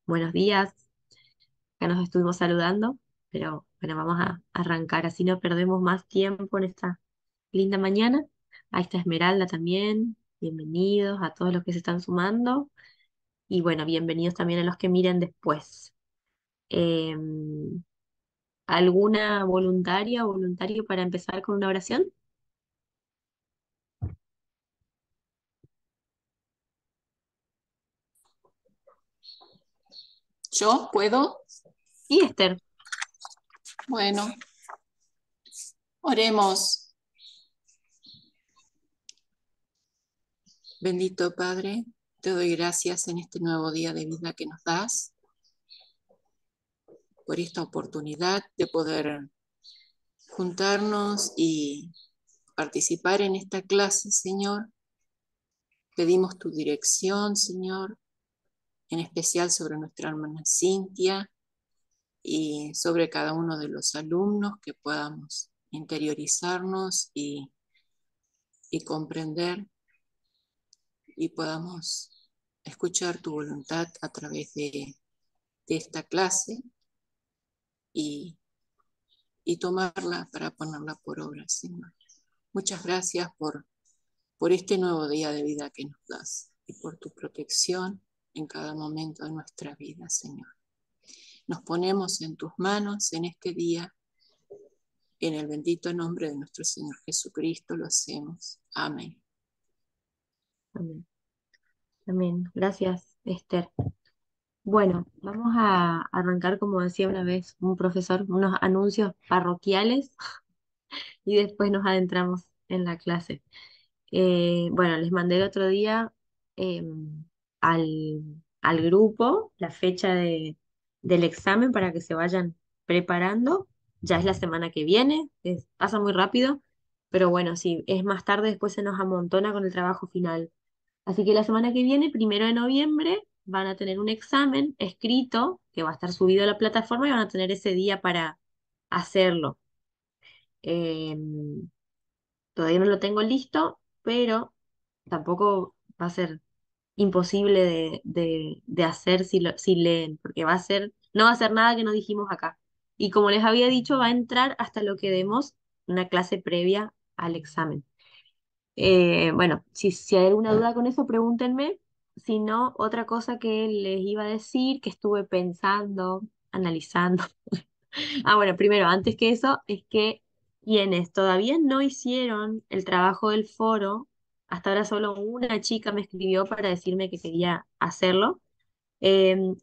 Buenos días. Ya nos estuvimos saludando, pero bueno, vamos a arrancar, así no perdemos más tiempo en esta linda mañana. Ahí está Esmeralda también. Bienvenidos a todos los que se están sumando. Y bueno, bienvenidos también a los que miren después. Em, ¿Alguna voluntaria o voluntario para empezar con una oración? ¿Yo puedo? Y Esther. Bueno, oremos. Bendito Padre, te doy gracias en este nuevo día de vida que nos das, por esta oportunidad de poder juntarnos y participar en esta clase, Señor. Pedimos tu dirección, Señor, en especial sobre nuestra hermana Cintia y sobre cada uno de los alumnos, que podamos interiorizarnos y comprender y podamos escuchar tu voluntad a través de esta clase y, y tomarla para ponerla por obra, Señor. Muchas gracias por este nuevo día de vida que nos das y por tu protección en cada momento de nuestra vida, Señor. Nos ponemos en tus manos en este día, en el bendito nombre de nuestro Señor Jesucristo lo hacemos. Amén. Amén. Amén. Gracias, Esther. Bueno, vamos a arrancar, como decía una vez un profesor, unos anuncios parroquiales y después nos adentramos en la clase. Bueno, les mandé el otro día eh, al grupo la fecha del examen para que se vayan preparando. Ya es la semana que viene, pasa muy rápido, pero bueno, si es más tarde, después se nos amontona con el trabajo final. Así que la semana que viene, 1 de noviembre, van a tener un examen escrito que va a estar subido a la plataforma y van a tener ese día para hacerlo. Em, Todavía no lo tengo listo, pero tampoco va a ser imposible de hacer si leen, porque no va a ser nada que no dijimos acá. Y como les había dicho, va a entrar hasta lo que demos una clase previa al examen. Bueno, si hay alguna duda con eso, pregúntenme. Si no, otra cosa que les iba a decir, que estuve pensando, analizando. Bueno, primero, antes que eso, es que quienes todavía no hicieron el trabajo del foro, hasta ahora solo una chica me escribió para decirme que quería hacerlo.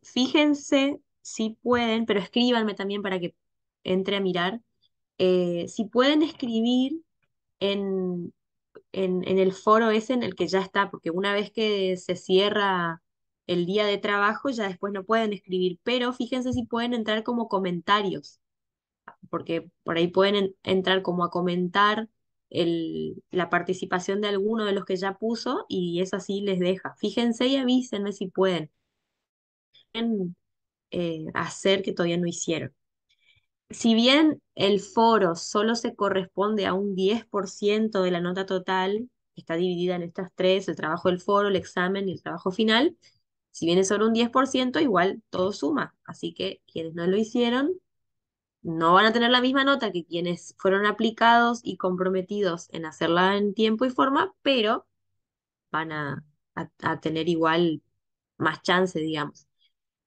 Fíjense si pueden, pero escríbanme también para que entre a mirar. Si pueden escribir en, en el foro ese en el que ya está, porque una vez que se cierra el día de trabajo, ya después no pueden escribir, pero fíjense si pueden entrar como comentarios porque por ahí pueden entrar como a comentar la participación de alguno de los que ya puso y eso así les deja. Fíjense y avísenme si pueden hacer que todavía no hicieron. Si bien el foro solo se corresponde a un 10% de la nota total, que está dividida en estas tres, el trabajo del foro, el examen y el trabajo final, si bien es solo un 10%, igual todo suma. Así que quienes no lo hicieron no van a tener la misma nota que quienes fueron aplicados y comprometidos en hacerla en tiempo y forma, pero van a tener igual más chance, digamos.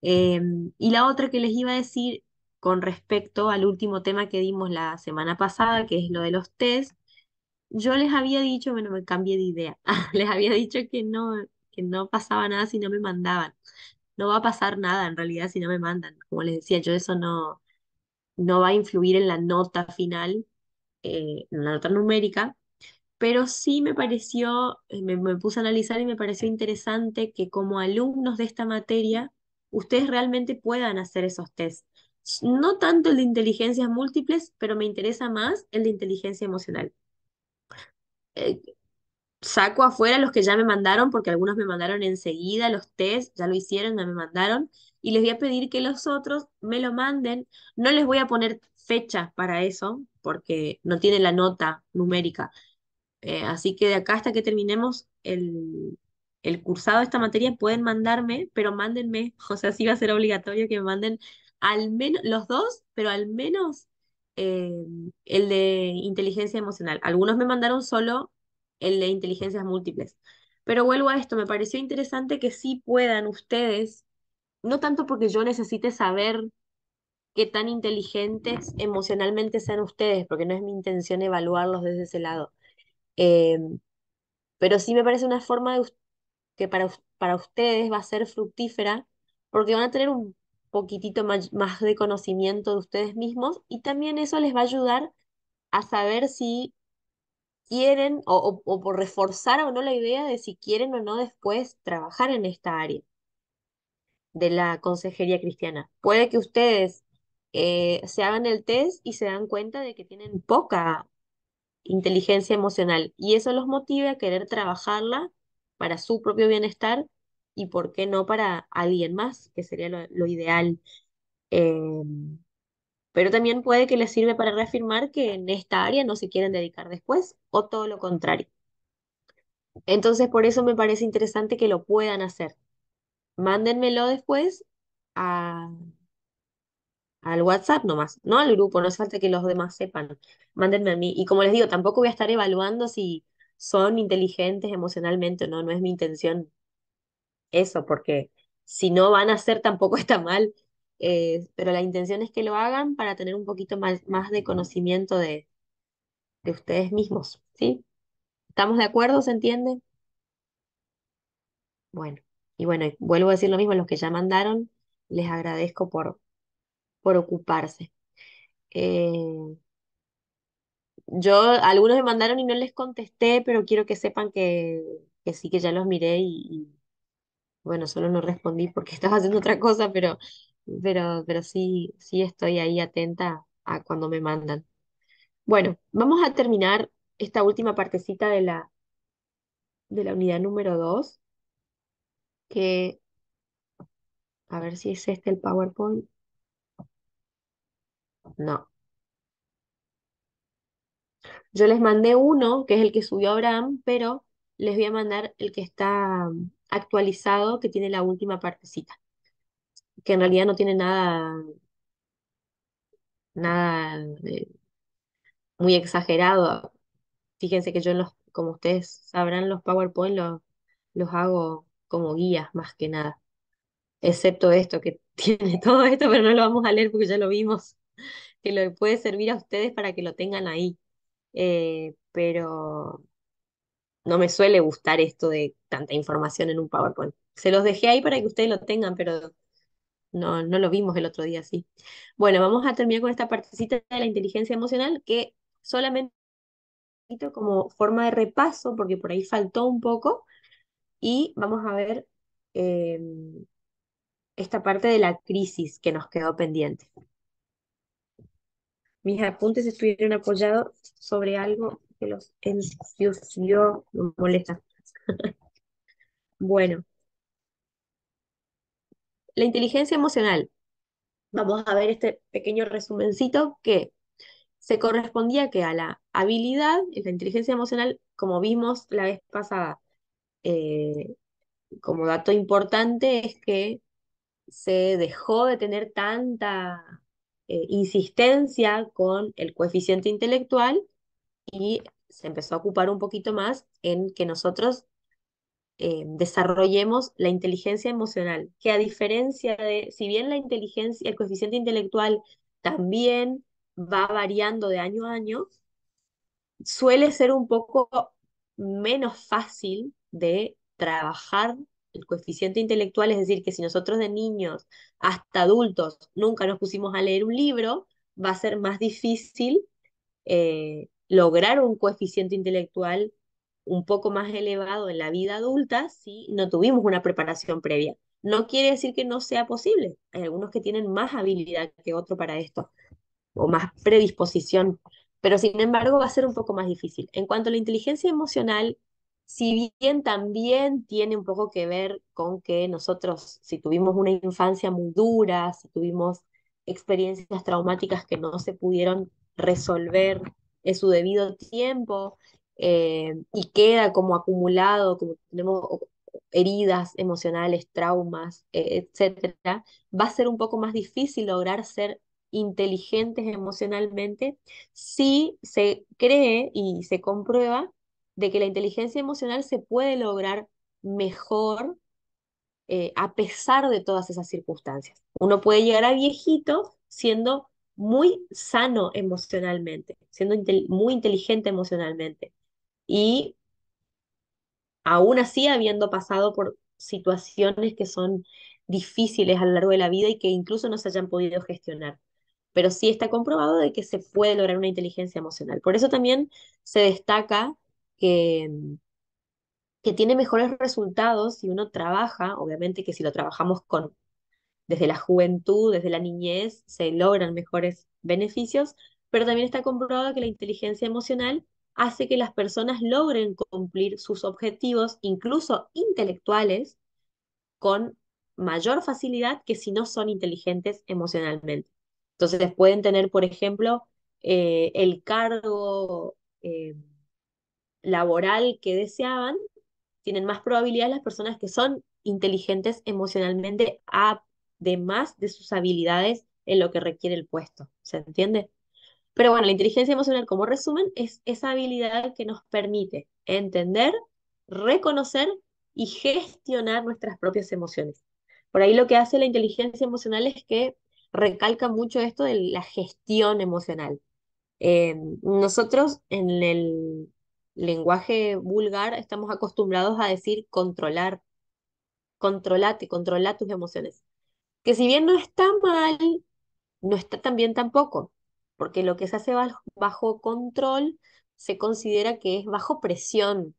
Eh, y la otra que les iba a decir con respecto al último tema que dimos la semana pasada, que es lo de los test, yo les había dicho, bueno, me cambié de idea, les había dicho que no pasaba nada si no me mandaban. No va a pasar nada en realidad si no me mandan. Como les decía, yo eso no va a influir en la nota final, en la nota numérica, pero sí me pareció, me puse a analizar y me pareció interesante que como alumnos de esta materia, ustedes realmente puedan hacer esos test. No tanto el de inteligencias múltiples, pero me interesa más el de inteligencia emocional. Eh, Saco afuera los que ya me mandaron, porque algunos me mandaron enseguida los test, ya lo hicieron, ya me mandaron, y les voy a pedir que los otros me lo manden. No les voy a poner fecha para eso, porque no tiene la nota numérica. Así que de acá hasta que terminemos el cursado de esta materia pueden mandarme, pero mándenme, o sea, sí va a ser obligatorio que me manden al menos los dos, pero al menos eh, el de inteligencia emocional. Algunos me mandaron solo el de inteligencias múltiples. Pero vuelvo a esto, me pareció interesante que sí puedan ustedes, no tanto porque yo necesite saber qué tan inteligentes emocionalmente sean ustedes, porque no es mi intención evaluarlos desde ese lado. Eh, pero sí me parece una forma de que para ustedes va a ser fructífera porque van a tener un poquitito más de conocimiento de ustedes mismos y también eso les va a ayudar a saber si quieren o por reforzar o no la idea de si quieren o no después trabajar en esta área de la consejería cristiana. Puede que ustedes se hagan el test y se dan cuenta de que tienen poca inteligencia emocional y eso los motive a querer trabajarla para su propio bienestar y por qué no para alguien más, que sería lo ideal. Eh, pero también puede que les sirva para reafirmar que en esta área no se quieren dedicar después o todo lo contrario. Entonces, por eso me parece interesante que lo puedan hacer. Mándenmelo después a, al WhatsApp nomás, no al grupo, no hace falta que los demás sepan. Mándenme a mí. Y como les digo, tampoco voy a estar evaluando si son inteligentes emocionalmente o no, no es mi intención eso, porque si no van a hacer tampoco está mal. Pero la intención es que lo hagan para tener un poquito más de conocimiento de ustedes mismos, ¿sí? ¿Estamos de acuerdo? ¿Se entiende? Bueno, y bueno, y vuelvo a decir lo mismo, los que ya mandaron, les agradezco por ocuparse. Eh, Yo, algunos me mandaron y no les contesté, pero quiero que sepan que sí, que ya los miré bueno, solo no respondí porque estaba haciendo otra cosa, pero sí, sí estoy ahí atenta a cuando me mandan. Bueno, vamos a terminar esta última partecita de la unidad número 2 que a ver si es este el PowerPoint. No, yo les mandé uno, que es el que subió Abraham, pero les voy a mandar el que está actualizado, que tiene la última partecita, que en realidad no tiene nada muy exagerado. Fíjense que yo como ustedes sabrán, los PowerPoint los hago como guías más que nada, excepto esto que tiene todo esto, pero no lo vamos a leer porque ya lo vimos, que lo puede servir a ustedes para que lo tengan ahí. Pero no me suele gustar esto de tanta información en un PowerPoint. Se los dejé ahí para que ustedes lo tengan, pero no lo vimos el otro día así. Bueno, vamos a terminar con esta partecita de la inteligencia emocional que solamente como forma de repaso, porque por ahí faltó un poco, y vamos a ver eh, esta parte de la crisis que nos quedó pendiente. Mis apuntes estuvieron apoyados sobre algo que los ensució, me molesta. Bueno, la inteligencia emocional. Vamos a ver este pequeño resumencito que se correspondía que a la habilidad, la inteligencia emocional, como vimos la vez pasada, eh, como dato importante es que se dejó de tener tanta insistencia con el coeficiente intelectual y se empezó a ocupar un poquito más en que nosotros desarrollemos la inteligencia emocional, que a diferencia de, si bien la inteligencia, el coeficiente intelectual también va variando de año a año, suele ser un poco menos fácil de trabajar el coeficiente intelectual, es decir, que si nosotros de niños hasta adultos nunca nos pusimos a leer un libro, va a ser más difícil lograr un coeficiente intelectual un poco más elevado en la vida adulta si no tuvimos una preparación previa. No quiere decir que no sea posible. Hay algunos que tienen más habilidad que otro para esto o más predisposición, pero sin embargo va a ser un poco más difícil. En cuanto a la inteligencia emocional, si bien también tiene un poco que ver con que nosotros, si tuvimos una infancia muy dura, si tuvimos experiencias traumáticas que no se pudieron resolver en su debido tiempo, y queda como acumulado, como tenemos heridas emocionales, traumas, etcétera, va a ser un poco más difícil lograr ser inteligentes emocionalmente si se cree y se comprueba de que la inteligencia emocional se puede lograr mejor a pesar de todas esas circunstancias. Uno puede llegar a viejito siendo muy sano emocionalmente, siendo muy inteligente emocionalmente y aún así habiendo pasado por situaciones que son difíciles a lo largo de la vida y que incluso no se hayan podido gestionar. Pero sí está comprobado de que se puede lograr una inteligencia emocional. Por eso también se destaca que, que tiene mejores resultados si uno trabaja, obviamente que si lo trabajamos con desde la juventud, desde la niñez, se logran mejores beneficios, pero también está comprobado que la inteligencia emocional hace que las personas logren cumplir sus objetivos, incluso intelectuales, con mayor facilidad que si no son inteligentes emocionalmente. Entonces pueden tener, por ejemplo, el cargo laboral que deseaban, tienen más probabilidad las personas que son inteligentes emocionalmente, además de sus habilidades en lo que requiere el puesto. ¿Se entiende? Pero bueno, la inteligencia emocional, como resumen, es esa habilidad que nos permite entender, reconocer y gestionar nuestras propias emociones. Por ahí lo que hace la inteligencia emocional es que recalca mucho esto de la gestión emocional. Nosotros en el lenguaje vulgar estamos acostumbrados a decir controlar, controlate, controla tus emociones. Que si bien no está mal, no está tan bien tampoco, porque lo que se hace bajo control se considera que es bajo presión.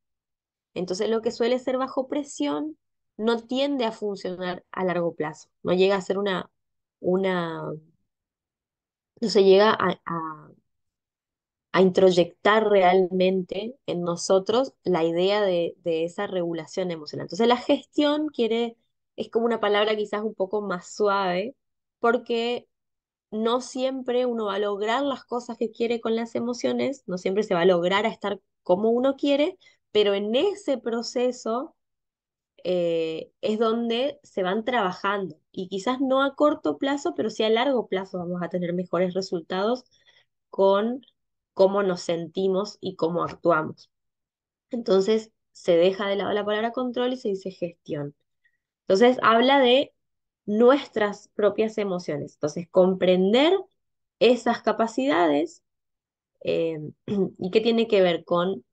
Entonces lo que suele ser bajo presión no tiende a funcionar a largo plazo, no llega a ser una, no se llega a introyectar realmente en nosotros la idea de esa regulación emocional. Entonces la gestión es como una palabra quizás un poco más suave, porque no siempre uno va a lograr las cosas que quiere con las emociones, no siempre se va a lograr a estar como uno quiere, pero en ese proceso es donde se van trabajando y quizás no a corto plazo, pero sí a largo plazo vamos a tener mejores resultados con cómo nos sentimos y cómo actuamos. Entonces se deja de lado la palabra control y se dice gestión. Entonces habla de nuestras propias emociones. Entonces comprender esas capacidades y qué tiene que ver con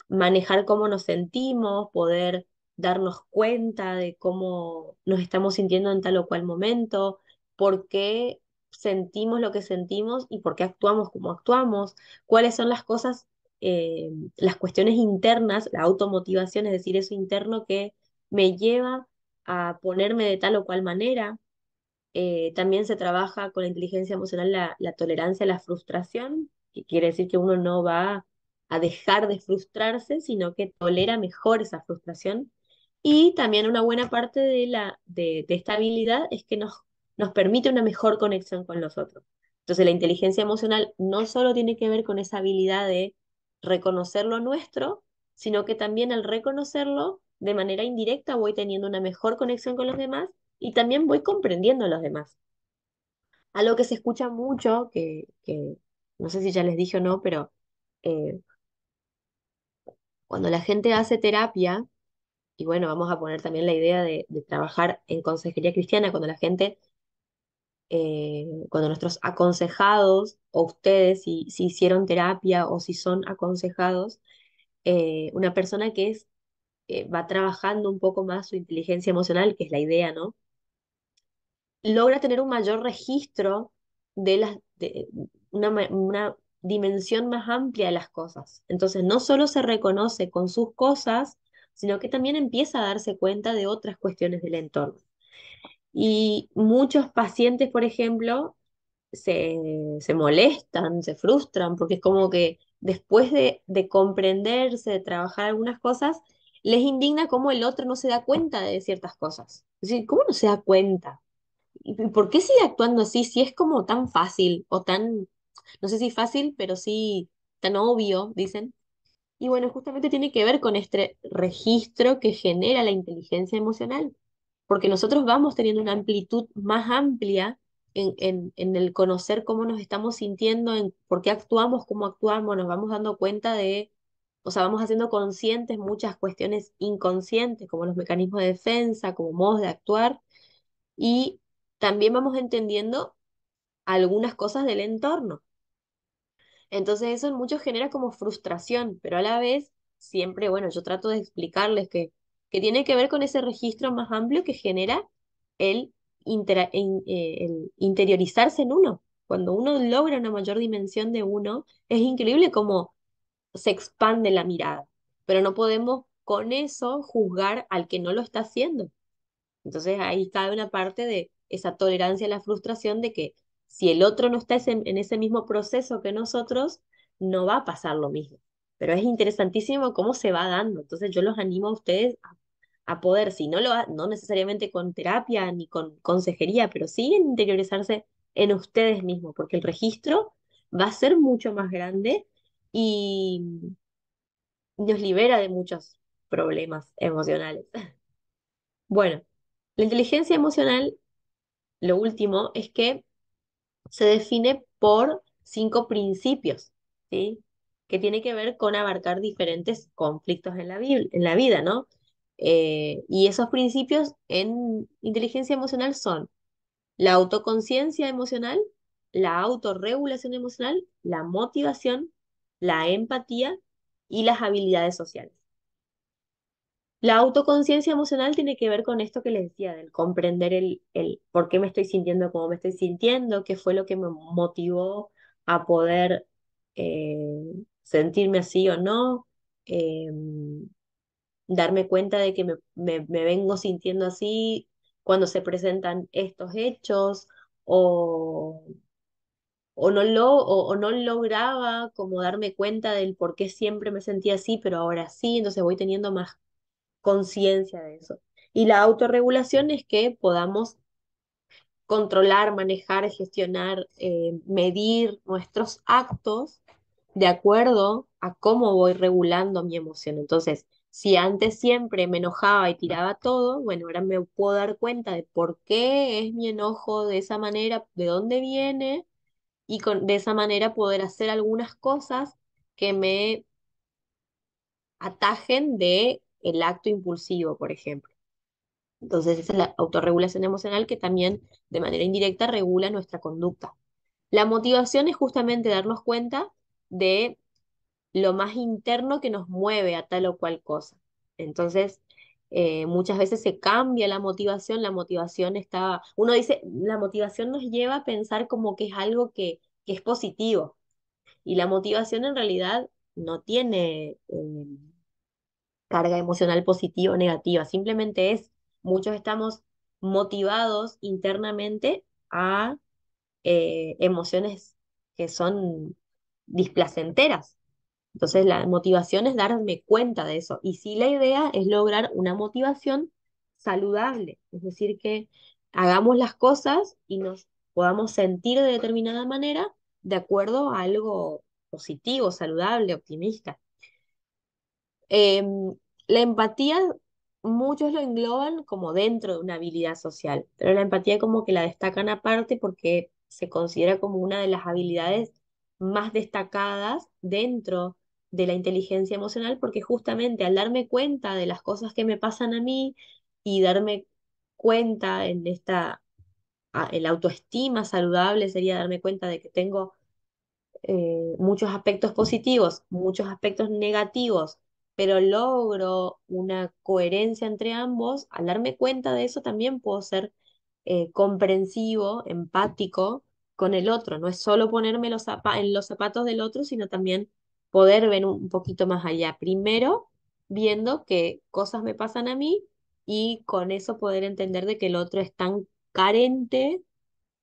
manejar cómo nos sentimos, poder darnos cuenta de cómo nos estamos sintiendo en tal o cual momento, por qué sentimos lo que sentimos y por qué actuamos como actuamos, cuáles son las cosas, las cuestiones internas, la automotivación, es decir, eso interno que me lleva a ponerme de tal o cual manera. También se trabaja con la inteligencia emocional la tolerancia a la frustración, que quiere decir que uno no va a dejar de frustrarse, sino que tolera mejor esa frustración. Y también una buena parte de esta habilidad es que nos permite una mejor conexión con los otros. Entonces la inteligencia emocional no solo tiene que ver con esa habilidad de reconocer lo nuestro, sino que también al reconocerlo de manera indirecta voy teniendo una mejor conexión con los demás y también voy comprendiendo a los demás. Algo que se escucha mucho, que no sé si ya les dije o no, pero eh, cuando la gente hace terapia, y bueno, vamos a poner también la idea de trabajar en consejería cristiana, cuando la gente, cuando nuestros aconsejados, o ustedes, si hicieron terapia o si son aconsejados, una persona que va trabajando un poco más su inteligencia emocional, que es la idea, ¿no? Logra tener un mayor registro de una dimensión más amplia de las cosas. Entonces, no solo se reconoce con sus cosas, sino que también empieza a darse cuenta de otras cuestiones del entorno. Y muchos pacientes, por ejemplo, se molestan, se frustran, porque es como que después de comprenderse, de trabajar algunas cosas, les indigna cómo el otro no se da cuenta de ciertas cosas. Es decir, ¿cómo no se da cuenta? ¿Y por qué sigue actuando así si es como tan fácil o tan, no sé si fácil, pero sí tan obvio, dicen? Y bueno, justamente tiene que ver con este registro que genera la inteligencia emocional, porque nosotros vamos teniendo una amplitud más amplia en el conocer cómo nos estamos sintiendo, en por qué actuamos, cómo actuamos, nos vamos dando cuenta de, o sea, vamos haciendo conscientes muchas cuestiones inconscientes, como los mecanismos de defensa, como modos de actuar, y también vamos entendiendo algunas cosas del entorno. Entonces eso en muchos genera como frustración, pero a la vez siempre, bueno, yo trato de explicarles que tiene que ver con ese registro más amplio que genera el, el interiorizarse en uno. Cuando uno logra una mayor dimensión de uno, es increíble cómo se expande la mirada, pero no podemos con eso juzgar al que no lo está haciendo. Entonces ahí cabe una parte de esa tolerancia a la frustración de que si el otro no está en ese mismo proceso que nosotros, no va a pasar lo mismo. Pero es interesantísimo cómo se va dando. Entonces yo los animo a ustedes a poder, si no no necesariamente con terapia ni con consejería, pero sí en interiorizarse en ustedes mismos, porque el registro va a ser mucho más grande y nos libera de muchos problemas emocionales. Bueno, la inteligencia emocional, lo último, es que se define por 5 principios, ¿sí? Que tiene que ver con abarcar diferentes conflictos en en la vida, ¿no? Y esos principios en inteligencia emocional son la autoconciencia emocional, la autorregulación emocional, la motivación, la empatía y las habilidades sociales. La autoconciencia emocional tiene que ver con esto que les decía, del comprender el por qué me estoy sintiendo como me estoy sintiendo, qué fue lo que me motivó a poder sentirme así o no, eh, darme cuenta de que me vengo sintiendo así cuando se presentan estos hechos o, o no lograba como darme cuenta del por qué siempre me sentía así, pero ahora sí, entonces voy teniendo más conciencia de eso. Y la autorregulación es que podamos controlar, manejar, gestionar, medir nuestros actos de acuerdo a cómo voy regulando mi emoción. Entonces, si antes siempre me enojaba y tiraba todo, bueno, ahora me puedo dar cuenta de por qué es mi enojo de esa manera, de dónde viene, y de esa manera poder hacer algunas cosas que me atajen de el acto impulsivo, por ejemplo. Entonces, esa es la autorregulación emocional que también de manera indirecta regula nuestra conducta. La motivación es justamente darnos cuenta de lo más interno que nos mueve a tal o cual cosa. Entonces, muchas veces se cambia la motivación está, uno dice, la motivación nos lleva a pensar como que es algo que es positivo y la motivación en realidad no tiene carga emocional positiva o negativa, simplemente es, muchos estamos motivados internamente a emociones que son displacenteras. Entonces la motivación es darme cuenta de eso. Y sí, la idea es lograr una motivación saludable, es decir, que hagamos las cosas y nos podamos sentir de determinada manera de acuerdo a algo positivo, saludable, optimista. Em, la empatía, muchos lo engloban como dentro de una habilidad social, pero la empatía como que la destacan aparte porque se considera como una de las habilidades más destacadas dentro de la inteligencia emocional, porque justamente al darme cuenta de las cosas que me pasan a mí y darme cuenta en el autoestima saludable sería darme cuenta de que tengo muchos aspectos positivos, muchos aspectos negativos, pero logro una coherencia entre ambos, al darme cuenta de eso también puedo ser comprensivo, empático con el otro. No es solo ponerme en los zapatos del otro, sino también poder ver un poquito más allá. Primero, viendo qué cosas me pasan a mí y con eso poder entender de que el otro es tan carente,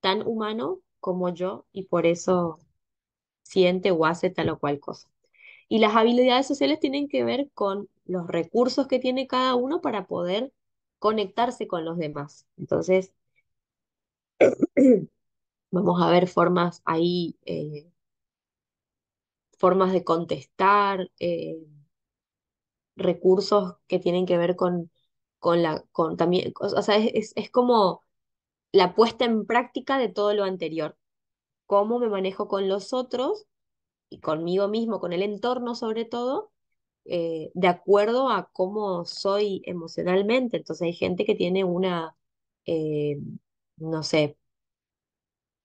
tan humano como yo y por eso siente o hace tal o cual cosa. Y las habilidades sociales tienen que ver con los recursos que tiene cada uno para poder conectarse con los demás. Entonces, vamos a ver formas ahí, formas de contestar. recursos que tienen que ver con también, o sea, es como la puesta en práctica de todo lo anterior. Cómo me manejo con los otros y conmigo mismo, con el entorno sobre todo, de acuerdo a cómo soy emocionalmente. Entonces hay gente que tiene eh, no sé,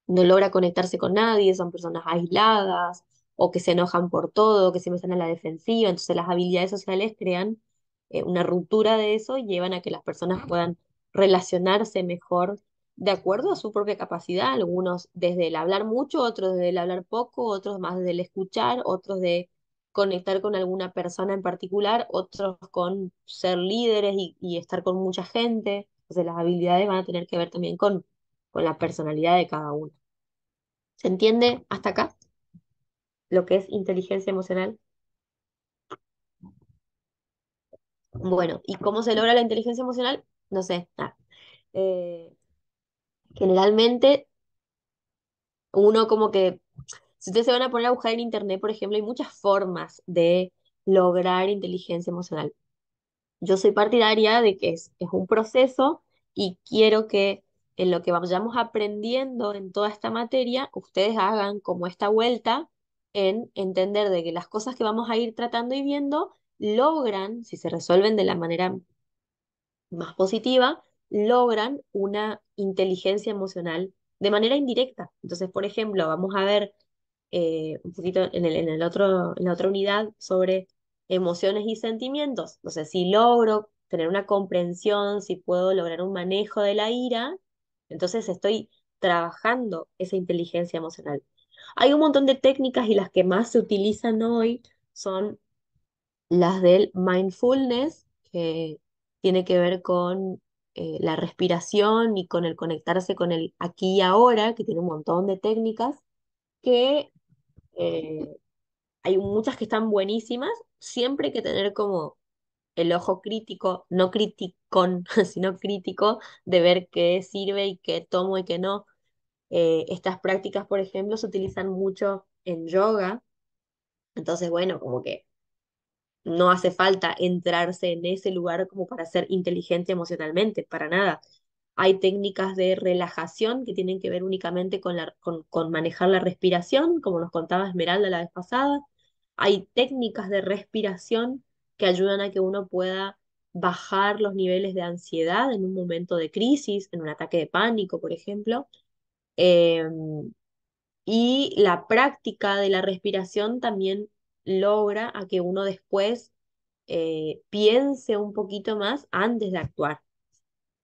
no logra conectarse con nadie, son personas aisladas o que se enojan por todo, que siempre están a la defensiva. Entonces las habilidades sociales crean una ruptura de eso y llevan a que las personas puedan relacionarse mejor de acuerdo a su propia capacidad, algunos desde el hablar mucho, otros desde el hablar poco, otros más desde el escuchar, otros de conectar con alguna persona en particular, otros con ser líderes y estar con mucha gente. Entonces las habilidades van a tener que ver también con la personalidad de cada uno. ¿Se entiende hasta acá lo que es inteligencia emocional? Bueno, ¿y cómo se logra la inteligencia emocional? No sé. Eh, generalmente uno como que, si ustedes se van a poner a buscar en internet, por ejemplo, hay muchas formas de lograr inteligencia emocional. Yo soy partidaria de que es un proceso y quiero que en lo que vayamos aprendiendo en toda esta materia, ustedes hagan como esta vuelta en entender de que las cosas que vamos a ir tratando y viendo logran, si se resuelven de la manera más positiva, logran una inteligencia emocional de manera indirecta. Entonces, por ejemplo, vamos a ver un poquito en la otra unidad sobre emociones y sentimientos. No sé, si logro tener una comprensión, si puedo lograr un manejo de la ira, entonces estoy trabajando esa inteligencia emocional. Hay un montón de técnicas y las que más se utilizan hoy son las del mindfulness, que tiene que ver con la respiración y con el conectarse con el aquí y ahora, que tiene un montón de técnicas que eh, hay muchas que están buenísimas, siempre hay que tener como el ojo crítico, no criticón, sino crítico, de ver qué sirve y qué tomo y qué no. Estas prácticas, por ejemplo, se utilizan mucho en yoga, entonces, bueno, como que no hace falta entrarse en ese lugar como para ser inteligente emocionalmente, para nada. Hay técnicas de relajación que tienen que ver únicamente con manejar la respiración, como nos contaba Esmeralda la vez pasada. Hay técnicas de respiración que ayudan a que uno pueda bajar los niveles de ansiedad en un momento de crisis, en un ataque de pánico, por ejemplo. Eh, y la práctica de la respiración también logra a que uno después piense un poquito más antes de actuar.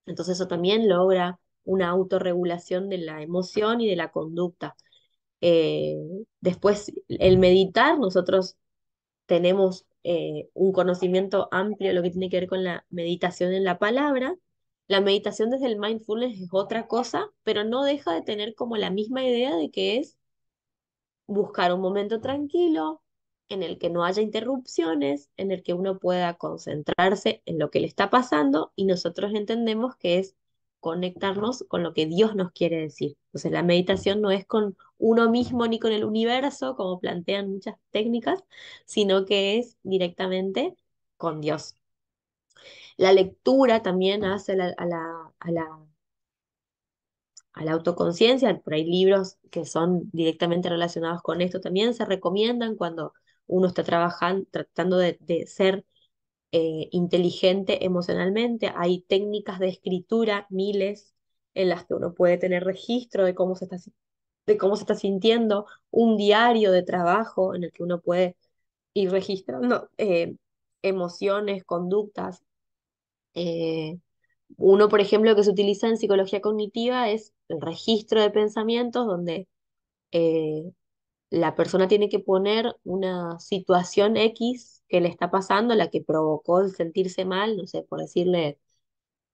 Entonces eso también logra una autorregulación de la emoción y de la conducta. Eh, después, el meditar, nosotros tenemos un conocimiento amplio de lo que tiene que ver con la meditación en la palabra. La meditación desde el mindfulness es otra cosa, pero no deja de tener como la misma idea de que es buscar un momento tranquilo en el que no haya interrupciones, en el que uno pueda concentrarse en lo que le está pasando y nosotros entendemos que es conectarnos con lo que Dios nos quiere decir. Entonces la meditación no es con uno mismo ni con el universo, como plantean muchas técnicas, sino que es directamente con Dios. La lectura también hace a la autoconciencia. Por ahí libros que son directamente relacionados con esto también se recomiendan cuando uno está trabajando, tratando de ser inteligente emocionalmente. Hay técnicas de escritura, miles, en las que uno puede tener registro de cómo de cómo se está sintiendo, un diario de trabajo en el que uno puede ir registrando emociones, conductas. eh, Uno, por ejemplo, que se utiliza en psicología cognitiva es el registro de pensamientos, donde eh, la persona tiene que poner una situación X que le está pasando, la que provocó el sentirse mal, no sé, por decirle,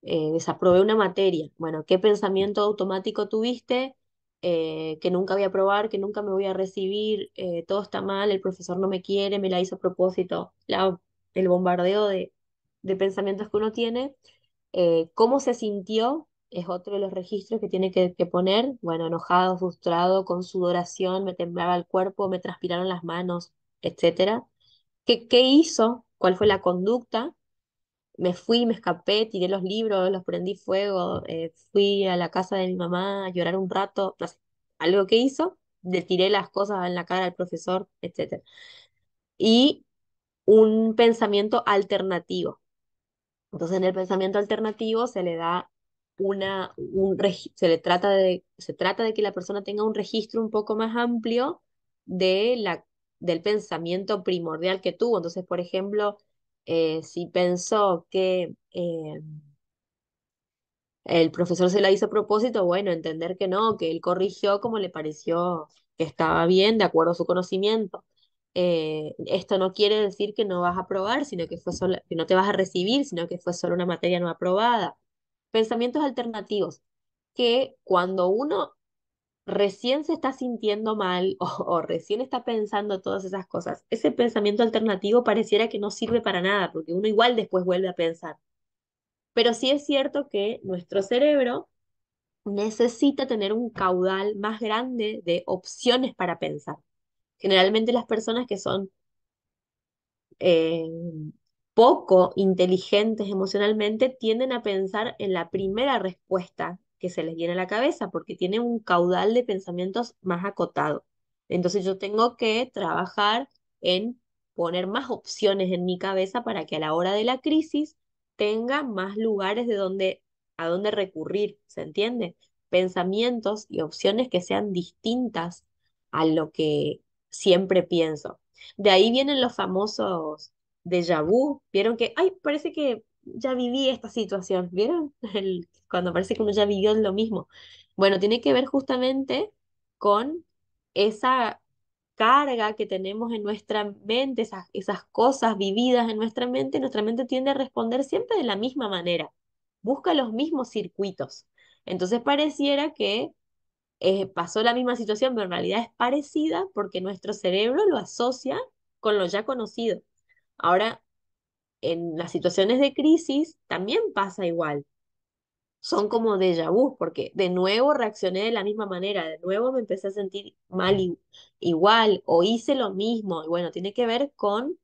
desaprobé una materia. Bueno, ¿qué pensamiento automático tuviste? Que nunca voy a probar, que nunca me voy a recibir, todo está mal, el profesor no me quiere, me la hizo a propósito. El bombardeo de pensamientos que uno tiene. ¿Cómo se sintió? Es otro de los registros que tiene que poner. Bueno, enojado, frustrado, con sudoración, me temblaba el cuerpo, me transpiraron las manos, etcétera. ¿Qué hizo cuál fue la conducta. Me fui, me escapé, tiré los libros, los prendí fuego, fui a la casa de mi mamá a llorar un rato, no sé, algo que hizo, le tiré las cosas en la cara al profesor, etcétera. Y un pensamiento alternativo. Entonces, en el pensamiento alternativo se le da se trata de que la persona tenga un registro un poco más amplio de del pensamiento primordial que tuvo. Entonces, por ejemplo, si pensó que el profesor se la hizo a propósito, bueno, entender que no, que él corrigió como le pareció que estaba bien, de acuerdo a su conocimiento. Esto no quiere decir que no vas a aprobar, sino que que no te vas a recibir, sino que fue solo una materia no aprobada. Pensamientos alternativos, que cuando uno recién se está sintiendo mal o recién está pensando todas esas cosas, ese pensamiento alternativo pareciera que no sirve para nada, porque uno igual después vuelve a pensar. Pero sí es cierto que nuestro cerebro necesita tener un caudal más grande de opciones para pensar. Generalmente las personas que son eh, poco inteligentes emocionalmente tienden a pensar en la primera respuesta que se les viene a la cabeza porque tienen un caudal de pensamientos más acotado. Entonces yo tengo que trabajar en poner más opciones en mi cabeza para que a la hora de la crisis tenga más lugares a donde recurrir, ¿se entiende? Pensamientos y opciones que sean distintas a lo que siempre pienso. De ahí vienen los famosos déjà vu. ¿Vieron que, ay, parece que ya viví esta situación? ¿Vieron? Cuando parece que uno ya vivió lo mismo. Bueno, tiene que ver justamente con esa carga que tenemos en nuestra mente, esas cosas vividas en nuestra mente. Nuestra mente tiende a responder siempre de la misma manera. Busca los mismos circuitos. Entonces pareciera que pasó la misma situación, pero en realidad es parecida porque nuestro cerebro lo asocia con lo ya conocido. Ahora, en las situaciones de crisis también pasa igual. Son como déjà vu, porque de nuevo reaccioné de la misma manera, de nuevo me empecé a sentir mal igual o hice lo mismo. Y bueno, tiene que ver con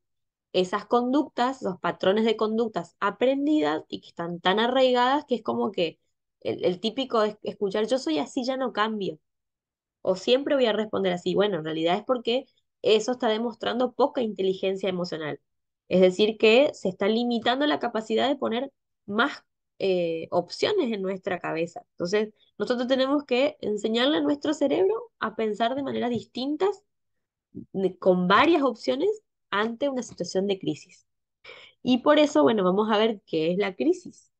esas conductas, esos patrones de conductas aprendidas y que están tan arraigadas que es como que el típico es escuchar, yo soy así, ya no cambio o siempre voy a responder así. Bueno, en realidad es porque eso está demostrando poca inteligencia emocional. Es decir, que se está limitando la capacidad de poner más opciones en nuestra cabeza. Entonces, nosotros tenemos que enseñarle a nuestro cerebro a pensar de maneras distintas, con varias opciones ante una situación de crisis. Y por eso, bueno, vamos a ver qué es la crisis.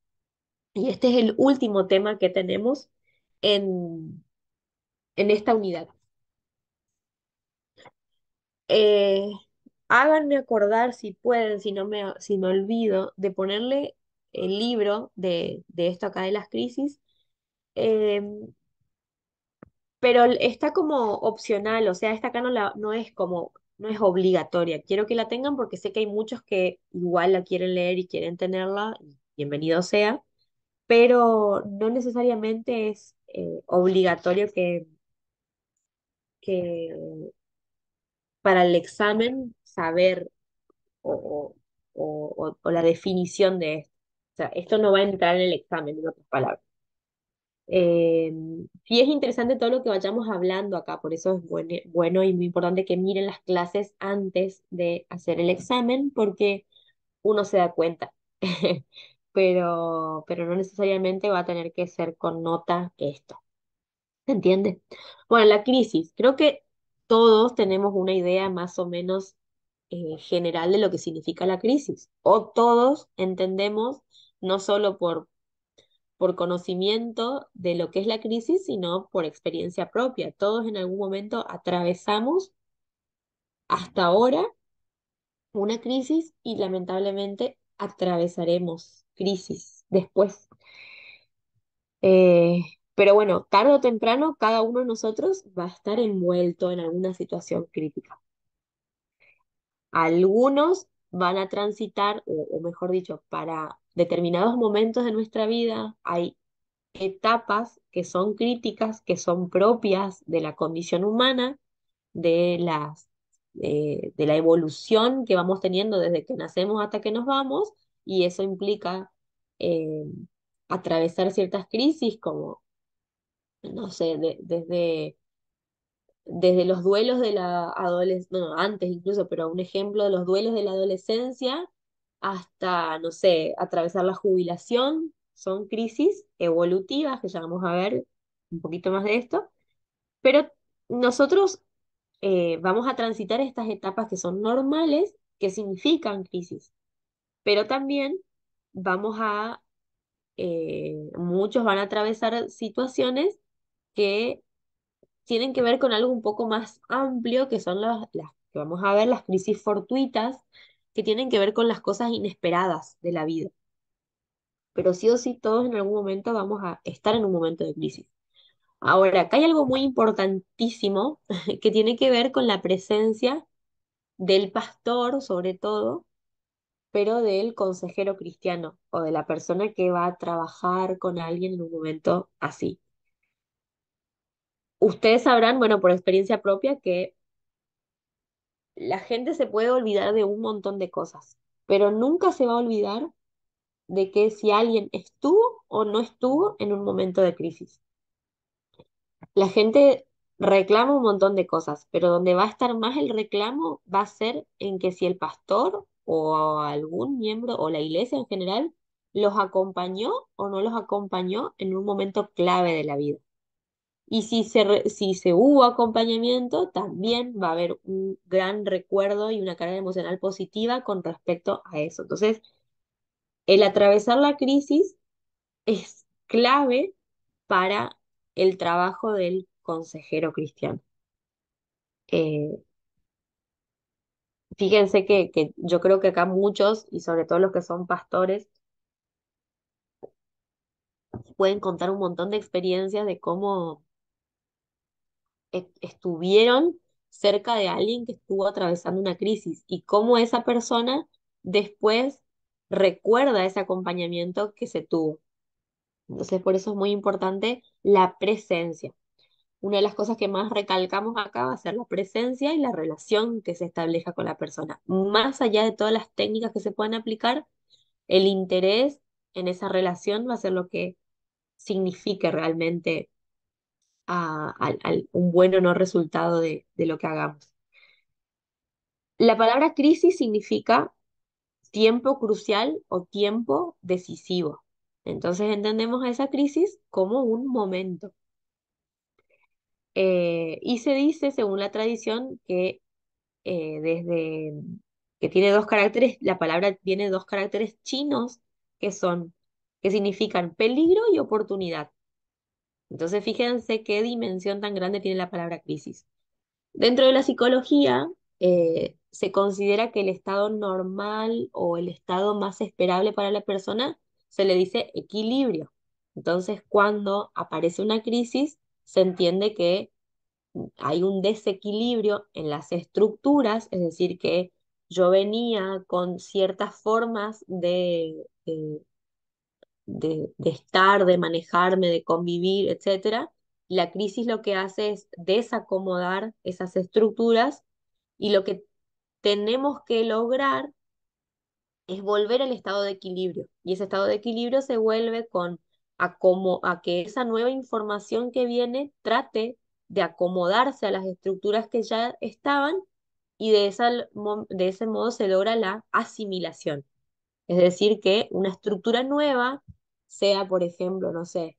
Y este es el último tema que tenemos en esta unidad. Eh, Háganme acordar si pueden, si me olvido, de ponerle el libro de esto acá de las crisis, eh, pero está como opcional, o sea, esta acá no es como, no es obligatoria. Quiero que la tengan porque sé que hay muchos que igual la quieren leer y quieren tenerla, y bienvenido sea, pero no necesariamente es obligatorio que para el examen saber o la definición de esto. O sea, esto no va a entrar en el examen, en otras palabras. Eh, sí es interesante todo lo que vayamos hablando acá, por eso es bueno y muy importante que miren las clases antes de hacer el examen, porque uno se da cuenta. Pero no necesariamente va a tener que ser con nota esto. ¿Se entiende? Bueno, la crisis. Creo que todos tenemos una idea más o menos general de lo que significa la crisis. O todos entendemos, no solo por conocimiento de lo que es la crisis, sino por experiencia propia. Todos en algún momento atravesamos hasta ahora una crisis y lamentablemente atravesaremos crisis después. Eh, pero bueno, tarde o temprano cada uno de nosotros va a estar envuelto en alguna situación crítica. Algunos van a transitar, o mejor dicho, para determinados momentos de nuestra vida hay etapas que son críticas, que son propias de la condición humana, de las de la evolución que vamos teniendo desde que nacemos hasta que nos vamos, y eso implica eh, atravesar ciertas crisis como, no sé, desde los duelos de la adolescencia, no, antes incluso, pero un ejemplo de los duelos de la adolescencia hasta, no sé, atravesar la jubilación, son crisis evolutivas, que ya vamos a ver un poquito más de esto, pero nosotros vamos a transitar estas etapas que son normales, que significan crisis, pero también vamos muchos van a atravesar situaciones que tienen que ver con algo un poco más amplio, que son las que vamos a ver, las crisis fortuitas, que tienen que ver con las cosas inesperadas de la vida. Pero sí o sí, todos en algún momento vamos a estar en un momento de crisis. Ahora, acá hay algo muy importantísimo que tiene que ver con la presencia del pastor, sobre todo, pero del consejero cristiano o de la persona que va a trabajar con alguien en un momento así. Ustedes sabrán, bueno, por experiencia propia, que la gente se puede olvidar de un montón de cosas, pero nunca se va a olvidar de que si alguien estuvo o no estuvo en un momento de crisis. La gente reclama un montón de cosas, pero donde va a estar más el reclamo va a ser en que si el pastor o algún miembro o la iglesia en general los acompañó o no los acompañó en un momento clave de la vida. Y si se hubo acompañamiento, también va a haber un gran recuerdo y una carga emocional positiva con respecto a eso. Entonces, el atravesar la crisis es clave para el trabajo del consejero cristiano. Eh, Fíjense que yo creo que acá muchos, y sobre todo los que son pastores, pueden contar un montón de experiencias de cómo estuvieron cerca de alguien que estuvo atravesando una crisis y cómo esa persona después recuerda ese acompañamiento que se tuvo. Entonces, por eso es muy importante la presencia. Una de las cosas que más recalcamos acá va a ser la presencia y la relación que se establezca con la persona. Más allá de todas las técnicas que se puedan aplicar, el interés en esa relación va a ser lo que signifique realmente un buen o no resultado de lo que hagamos. La palabra crisis significa tiempo crucial o tiempo decisivo. Entonces entendemos a esa crisis como un momento. Y se dice, según la tradición, que desde que tiene dos caracteres, la palabra tiene dos caracteres chinos que son, que significan peligro y oportunidad. Entonces fíjense qué dimensión tan grande tiene la palabra crisis. Dentro de la psicología, se considera que el estado normal o el estado más esperable para la persona se le dice equilibrio. Entonces, cuando aparece una crisis, se entiende que hay un desequilibrio en las estructuras, es decir, que yo venía con ciertas formas de estar, de manejarme, de convivir, etcétera. La crisis lo que hace es desacomodar esas estructuras y lo que tenemos que lograr es volver al estado de equilibrio. Y ese estado de equilibrio se vuelve a que esa nueva información que viene trate de acomodarse a las estructuras que ya estaban y de ese modo se logra la asimilación. Es decir, que una estructura nueva sea, por ejemplo, no sé,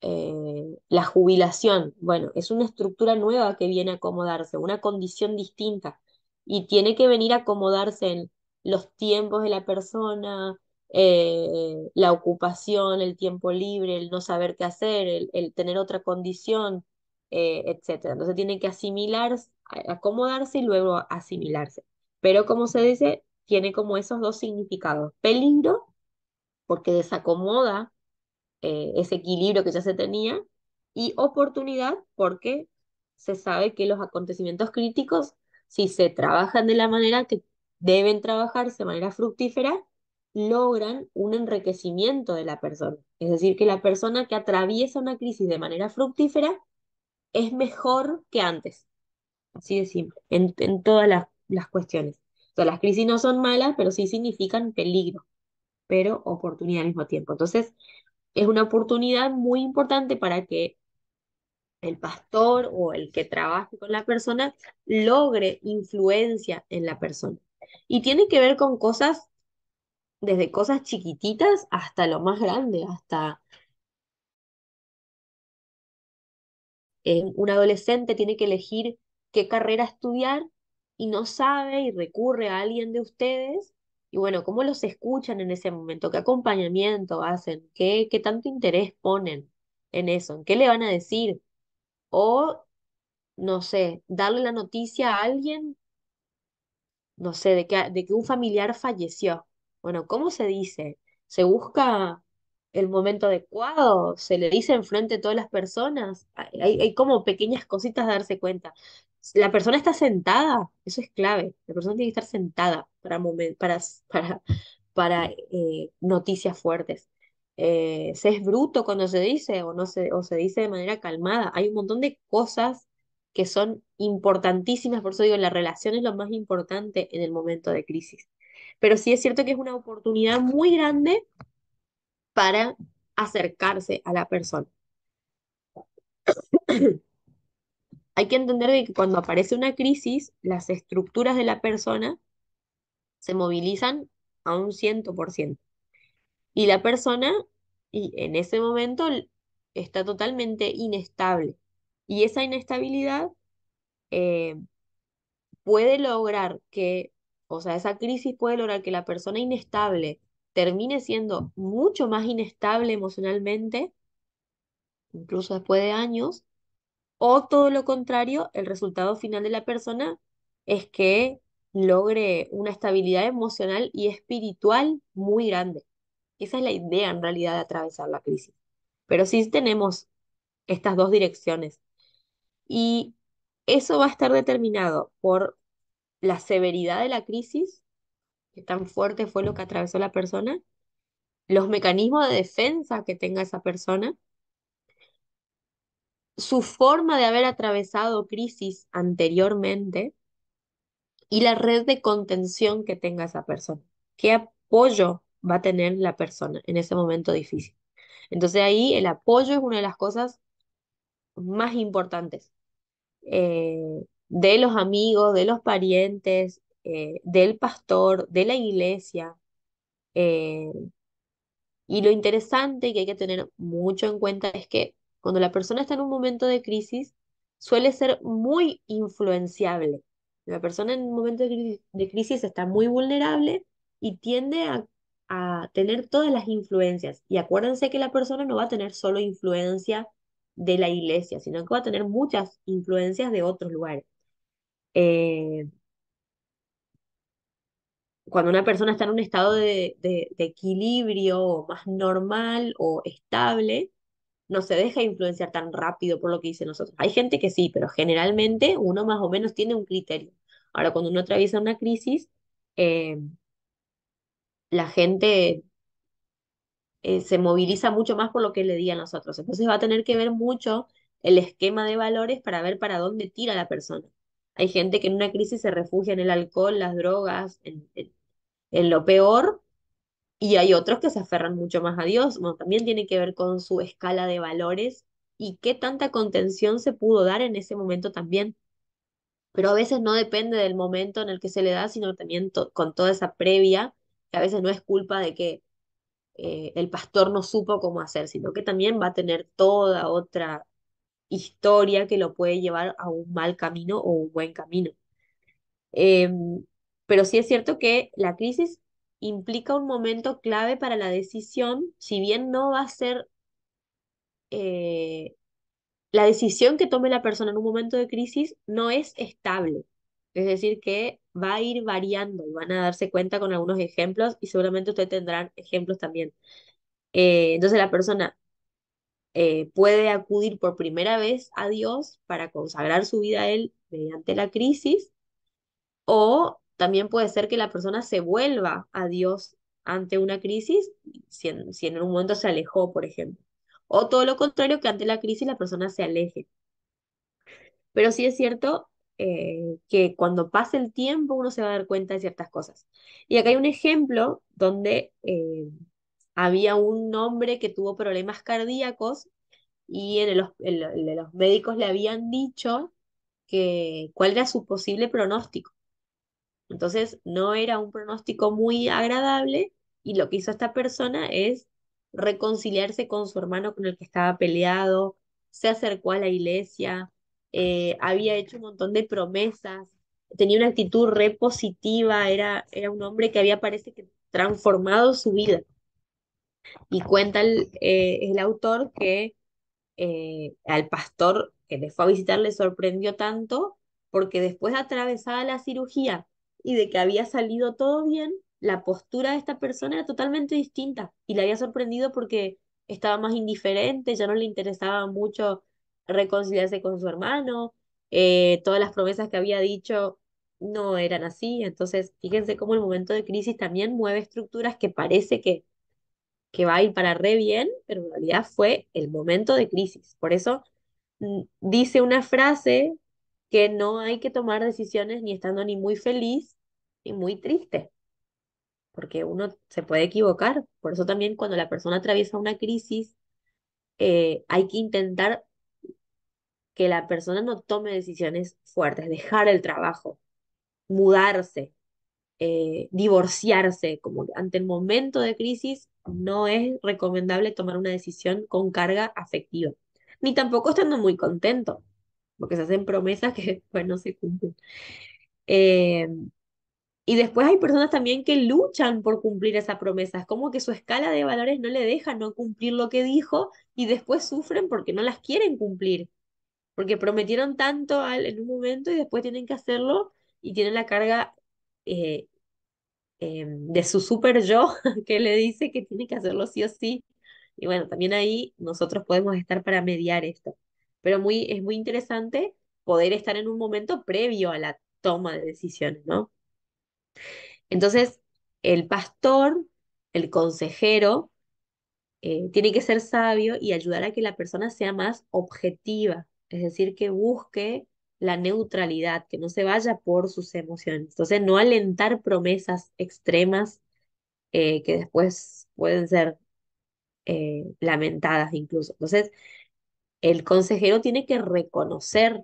la jubilación. Bueno, es una estructura nueva que viene a acomodarse, una condición distinta, y tiene que venir a acomodarse en los tiempos de la persona, la ocupación, el tiempo libre, el no saber qué hacer, el tener otra condición, etcétera. Entonces tiene que acomodarse y luego asimilarse. Pero como se dice, tiene como esos dos significados. Peligro, porque desacomoda ese equilibrio que ya se tenía, y oportunidad porque se sabe que los acontecimientos críticos, si se trabajan de la manera que deben trabajarse, de manera fructífera, logran un enriquecimiento de la persona. Es decir, que la persona que atraviesa una crisis de manera fructífera es mejor que antes. así de simple, en todas las cuestiones. O sea, las crisis no son malas, pero sí significan peligro, pero oportunidad al mismo tiempo. Entonces, es una oportunidad muy importante para que el pastor o el que trabaje con la persona logre influencia en la persona. Y tiene que ver con cosas, desde cosas chiquititas hasta lo más grande, hasta un adolescente tiene que elegir qué carrera estudiar y no sabe y recurre a alguien de ustedes. Y bueno, ¿cómo los escuchan en ese momento? ¿Qué acompañamiento hacen? ¿Qué tanto interés ponen en eso? ¿En qué le van a decir? O, no sé, darle la noticia a alguien, no sé, de que un familiar falleció. Bueno, ¿cómo se dice? ¿Se busca el momento adecuado? ¿Se le dice enfrente de todas las personas? Hay como pequeñas cositas de darse cuenta. La persona está sentada, eso es clave. La persona tiene que estar sentada para noticias fuertes. Se es bruto cuando se dice o no se, o se dice de manera calmada. Hay un montón de cosas que son importantísimas, por eso digo, la relación es lo más importante en el momento de crisis. Pero sí es cierto que es una oportunidad muy grande para acercarse a la persona. Hay que entender de que cuando aparece una crisis, las estructuras de la persona se movilizan a un 100%. Y la persona, y en ese momento, está totalmente inestable. Y esa inestabilidad eh, puede lograr que, o sea, esa crisis puede lograr que la persona inestable termine siendo mucho más inestable emocionalmente, incluso después de años, o todo lo contrario, el resultado final de la persona es que logre una estabilidad emocional y espiritual muy grande. Esa es la idea en realidad de atravesar la crisis. Pero sí tenemos estas dos direcciones. Y eso va a estar determinado por la severidad de la crisis, qué tan fuerte fue lo que atravesó la persona, los mecanismos de defensa que tenga esa persona, su forma de haber atravesado crisis anteriormente y la red de contención que tenga esa persona. ¿Qué apoyo va a tener la persona en ese momento difícil? Entonces ahí el apoyo es una de las cosas más importantes, de los amigos, de los parientes, del pastor, de la iglesia. eh, Y lo interesante que hay que tener mucho en cuenta es que cuando la persona está en un momento de crisis, suele ser muy influenciable. La persona en un momento de crisis está muy vulnerable y tiende a tener todas las influencias. Y acuérdense que la persona no va a tener solo influencia de la iglesia, sino que va a tener muchas influencias de otros lugares. Eh, Cuando una persona está en un estado de equilibrio más normal o estable, no se deja influenciar tan rápido por lo que dicen nosotros. Hay gente que sí, pero generalmente uno más o menos tiene un criterio. Ahora, cuando uno atraviesa una crisis, eh, la gente se moviliza mucho más por lo que le digan los otros. Entonces va a tener que ver mucho el esquema de valores para ver para dónde tira la persona. Hay gente que en una crisis se refugia en el alcohol, las drogas, en lo peor. Y hay otros que se aferran mucho más a Dios. Bueno, también tiene que ver con su escala de valores y qué tanta contención se pudo dar en ese momento también. Pero a veces no depende del momento en el que se le da, sino también con toda esa previa, que a veces no es culpa de que el pastor no supo cómo hacer, sino que también va a tener toda otra historia que lo puede llevar a un mal camino o un buen camino. Em, pero sí es cierto que la crisis implica un momento clave para la decisión, si bien no va a ser eh, la decisión que tome la persona en un momento de crisis no es estable. Es decir, que va a ir variando y van a darse cuenta con algunos ejemplos y seguramente ustedes tendrán ejemplos también. Entonces la persona puede acudir por primera vez a Dios para consagrar su vida a Él mediante la crisis. O también puede ser que la persona se vuelva a Dios ante una crisis, si en un momento se alejó, por ejemplo. O todo lo contrario, que ante la crisis la persona se aleje. Pero sí es cierto que cuando pase el tiempo uno se va a dar cuenta de ciertas cosas. Y acá hay un ejemplo donde había un hombre que tuvo problemas cardíacos y los médicos le habían dicho que cuál era su posible pronóstico. Entonces no era un pronóstico muy agradable y lo que hizo esta persona es reconciliarse con su hermano con el que estaba peleado, se acercó a la iglesia, había hecho un montón de promesas, tenía una actitud re positiva, era un hombre que había parece que transformado su vida. Y cuenta el autor que al pastor que le fue a visitar le sorprendió tanto porque después de atravesada la cirugía y de que había salido todo bien, la postura de esta persona era totalmente distinta y le había sorprendido porque estaba más indiferente, ya no le interesaba mucho reconciliarse con su hermano, todas las promesas que había dicho no eran así, entonces fíjense cómo el momento de crisis también mueve estructuras que parece que va a ir para re bien, pero en realidad fue el momento de crisis. Por eso dice una frase que no hay que tomar decisiones ni estando ni muy feliz ni muy triste, porque uno se puede equivocar. Por eso también cuando la persona atraviesa una crisis, hay que intentar que la persona no tome decisiones fuertes, dejar el trabajo, mudarse, divorciarse, como ante el momento de crisis, no es recomendable tomar una decisión con carga afectiva, ni tampoco estando muy contento, porque se hacen promesas que después no se cumplen. Eh, y después hay personas también que luchan por cumplir esa promesa, es como que su escala de valores no le deja no cumplir lo que dijo y después sufren porque no las quieren cumplir, porque prometieron tanto en un momento y después tienen que hacerlo y tienen la carga eh, de su super yo que le dice que tiene que hacerlo sí o sí. Y bueno, también ahí nosotros podemos estar para mediar esto. Pero es muy interesante poder estar en un momento previo a la toma de decisiones, ¿no? Entonces, el pastor, el consejero, tiene que ser sabio y ayudar a que la persona sea más objetiva, es decir, que busque la neutralidad, que no se vaya por sus emociones. Entonces, no alentar promesas extremas que después pueden ser lamentadas incluso. Entonces, el consejero tiene que reconocer,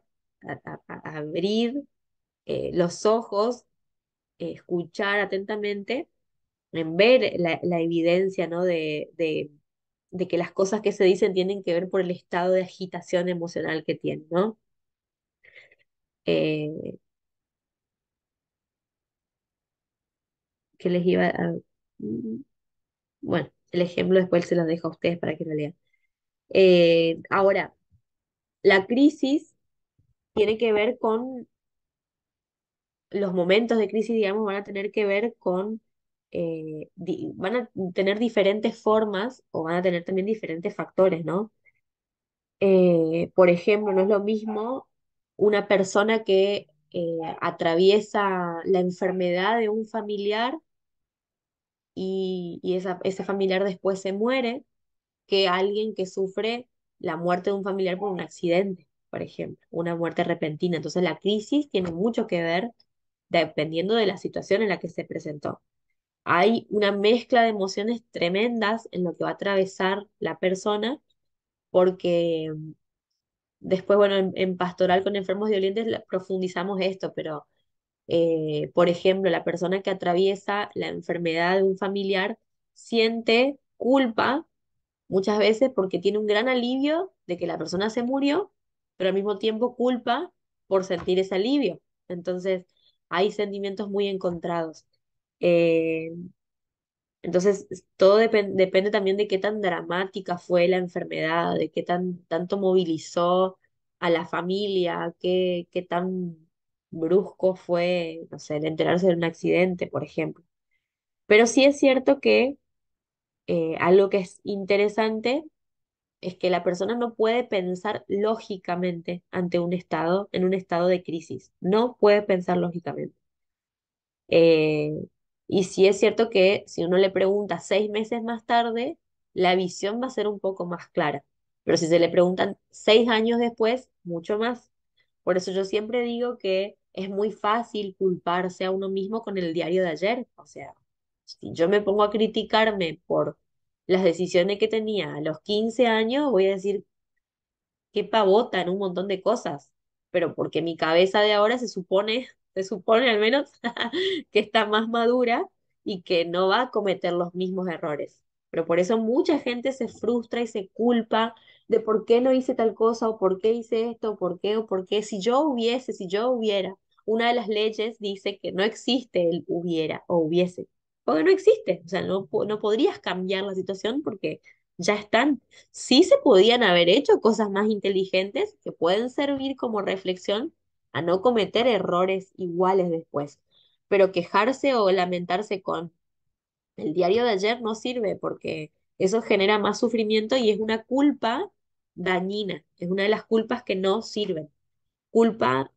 abrir los ojos, escuchar atentamente, en ver la evidencia, ¿no? De que las cosas que se dicen tienen que ver por el estado de agitación emocional que tienen, ¿no? Eh, que les iba a... Bueno, el ejemplo después se los dejo a ustedes para que lo lean. Ahora, la crisis tiene que ver con los momentos de crisis, digamos, van a tener que ver con, van a tener diferentes formas o van a tener también diferentes factores, ¿no? Por ejemplo, no es lo mismo una persona que atraviesa la enfermedad de un familiar y ese familiar después se muere, que alguien que sufre la muerte de un familiar por un accidente, por ejemplo, una muerte repentina. Entonces la crisis tiene mucho que ver dependiendo de la situación en la que se presentó. Hay una mezcla de emociones tremendas en lo que va a atravesar la persona, porque después, bueno, en Pastoral con Enfermos y Dolientes profundizamos esto, pero, por ejemplo, la persona que atraviesa la enfermedad de un familiar siente culpa muchas veces porque tiene un gran alivio de que la persona se murió, pero al mismo tiempo culpa por sentir ese alivio. Entonces, hay sentimientos muy encontrados. Eh, entonces, todo depende también de qué tan dramática fue la enfermedad, de qué tanto movilizó a la familia, qué tan brusco fue, no sé, el enterarse de un accidente, por ejemplo. Pero sí es cierto que algo que es interesante es que la persona no puede pensar lógicamente ante un estado, en un estado de crisis. No puede pensar lógicamente. Eh, y sí es cierto que si uno le pregunta 6 meses más tarde, la visión va a ser un poco más clara. Pero si se le preguntan 6 años después, mucho más. Por eso yo siempre digo que es muy fácil culparse a uno mismo con el diario de ayer. O sea, si yo me pongo a criticarme por las decisiones que tenía a los 15 años, voy a decir qué pavota en un montón de cosas, pero porque mi cabeza de ahora se supone al menos que está más madura y que no va a cometer los mismos errores. Pero por eso mucha gente se frustra y se culpa de por qué no hice tal cosa o por qué hice esto o por qué. Si yo hubiera, una de las leyes dice que no existe el hubiera o hubiese, porque no existe. O sea, no podrías cambiar la situación porque ya están. Sí se podían haber hecho cosas más inteligentes que pueden servir como reflexión a no cometer errores iguales después, pero quejarse o lamentarse con el diario de ayer no sirve porque eso genera más sufrimiento y es una culpa dañina, es una de las culpas que no sirven. Culpa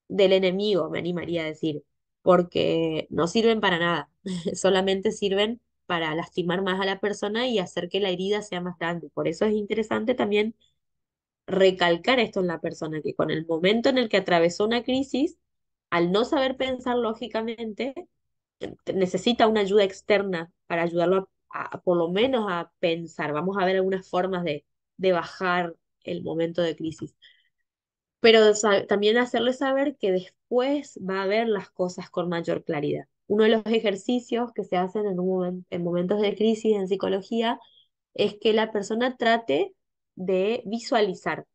del enemigo, me animaría a decir, porque no sirven para nada, solamente sirven para lastimar más a la persona y hacer que la herida sea más grande. Por eso es interesante también recalcar esto en la persona, que con el momento en el que atravesó una crisis, al no saber pensar lógicamente, necesita una ayuda externa para ayudarlo por lo menos a pensar. Vamos a ver algunas formas de bajar el momento de crisis, pero también hacerle saber que después va a ver las cosas con mayor claridad. Uno de los ejercicios que se hacen en momentos de crisis en psicología es que la persona trate de visualizar.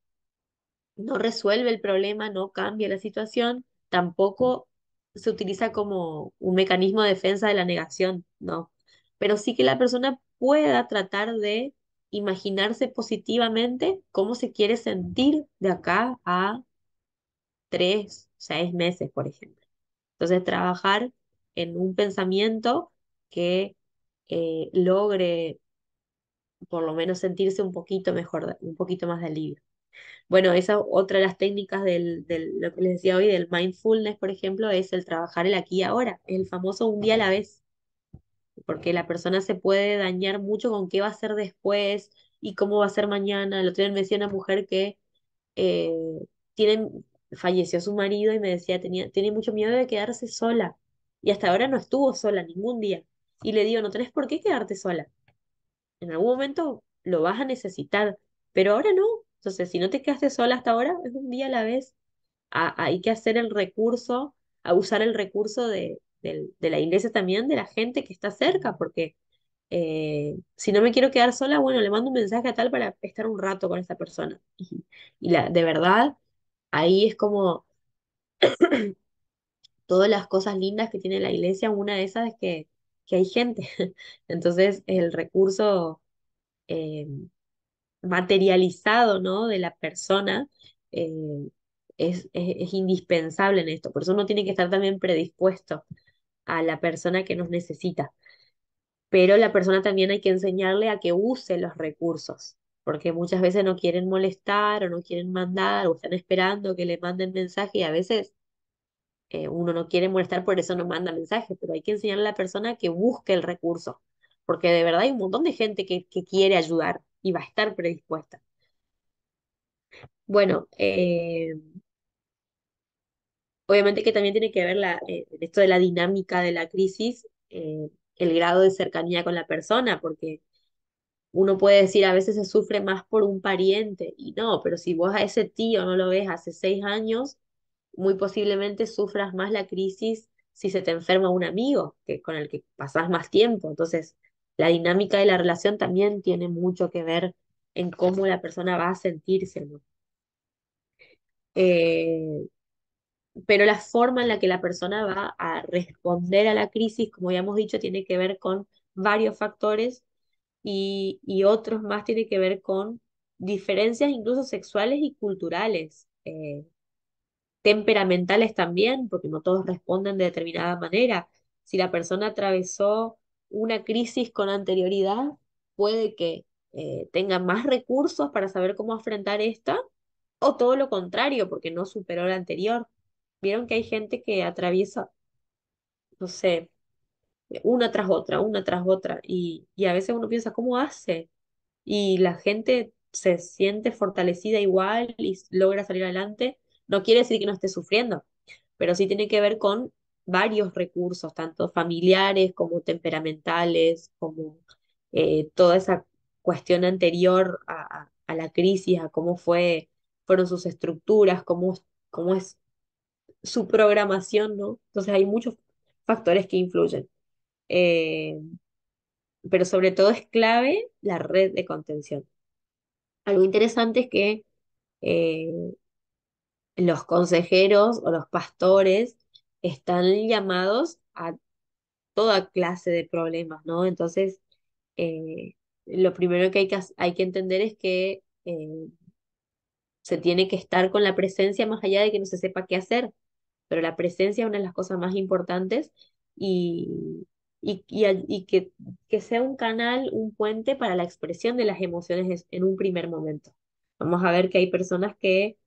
No resuelve el problema, no cambia la situación, tampoco se utiliza como un mecanismo de defensa de la negación, no. Pero sí que la persona pueda tratar de imaginarse positivamente cómo se quiere sentir de acá a 3, 6 meses, por ejemplo. Entonces, trabajar en un pensamiento que logre por lo menos sentirse un poquito mejor, un poquito más de alivio. Bueno, esa otra de las técnicas lo que les decía hoy, del mindfulness, por ejemplo, es el trabajar el aquí y ahora, el famoso un día a la vez, porque la persona se puede dañar mucho con qué va a hacer después y cómo va a ser mañana. El otro día me decía una mujer que eh, falleció su marido y me decía, tiene mucho miedo de quedarse sola. Y hasta ahora no estuvo sola ningún día. Y le digo, no tenés por qué quedarte sola. En algún momento lo vas a necesitar, pero ahora no. Entonces, si no te quedaste sola hasta ahora, es un día a la vez. Hay que hacer el recurso, a usar el recurso de la iglesia también, de la gente que está cerca, porque si no me quiero quedar sola, bueno, le mando un mensaje a tal para estar un rato con esa persona. De verdad, ahí es como todas las cosas lindas que tiene la iglesia, una de esas es que hay gente. Entonces, el recurso eh, materializado, ¿no? De la persona eh, es indispensable en esto. Por eso uno tiene que estar también predispuesto a la persona que nos necesita. Pero la persona también hay que enseñarle a que use los recursos, porque muchas veces no quieren molestar o no quieren mandar o están esperando que le manden mensaje y a veces uno no quiere molestar, por eso no manda mensaje, pero hay que enseñarle a la persona que busque el recurso, porque de verdad hay un montón de gente que quiere ayudar y va a estar predispuesta. Bueno, obviamente que también tiene que ver esto de la dinámica de la crisis, el grado de cercanía con la persona, porque uno puede decir a veces se sufre más por un pariente y no, pero si vos a ese tío no lo ves hace 6 años, muy posiblemente sufras más la crisis si se te enferma un amigo que con el que pasás más tiempo. Entonces, la dinámica de la relación también tiene mucho que ver en cómo la persona va a sentirse, ¿no? Eh, pero la forma en la que la persona va a responder a la crisis, como ya hemos dicho, tiene que ver con varios factores y otros más tiene que ver con diferencias incluso sexuales y culturales, temperamentales también, porque no todos responden de determinada manera. Si la persona atravesó una crisis con anterioridad, puede que tenga más recursos para saber cómo afrontar esta, o todo lo contrario, porque no superó la anterior. Vieron que hay gente que atraviesa, no sé, una tras otra, y a veces uno piensa, ¿cómo hace? Y la gente se siente fortalecida igual y logra salir adelante, No quiere decir que no esté sufriendo, pero sí tiene que ver con varios recursos, tanto familiares como temperamentales, como toda esa cuestión anterior a la crisis, a cómo fueron sus estructuras, cómo es su programación, ¿no? Entonces hay muchos factores que influyen. Eh, pero sobre todo es clave la red de contención. Algo interesante es que eh, los consejeros o los pastores están llamados a toda clase de problemas, ¿no? Entonces, eh, lo primero que hay que entender es que se tiene que estar con la presencia más allá de que no se sepa qué hacer, pero la presencia es una de las cosas más importantes y, y que sea un canal, un puente para la expresión de las emociones en un primer momento. Vamos a ver que hay personas que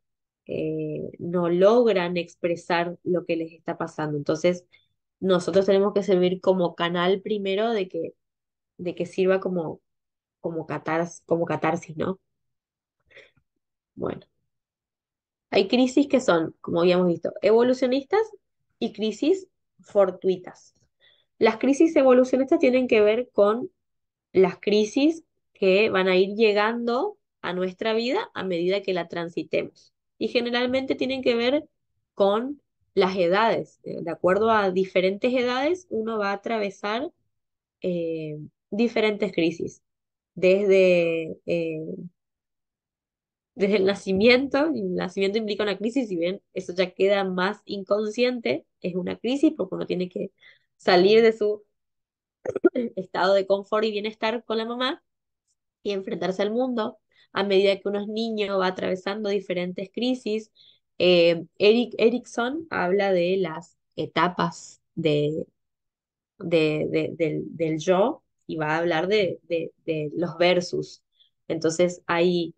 no logran expresar lo que les está pasando. Entonces, nosotros tenemos que servir como canal primero de que sirva como catarsis, ¿no? Bueno, hay crisis que son, como habíamos visto, evolucionistas y crisis fortuitas. Las crisis evolucionistas tienen que ver con las crisis que van a ir llegando a nuestra vida a medida que la transitemos. Y generalmente tienen que ver con las edades. De acuerdo a diferentes edades, uno va a atravesar eh, diferentes crisis. Desde, desde el nacimiento implica una crisis, si bien eso ya queda más inconsciente, es una crisis porque uno tiene que salir de su estado de confort y bienestar con la mamá y enfrentarse al mundo a medida que uno es niño, va atravesando diferentes crisis. Eric Erickson habla de las etapas del yo y va a hablar de los versus. Entonces hay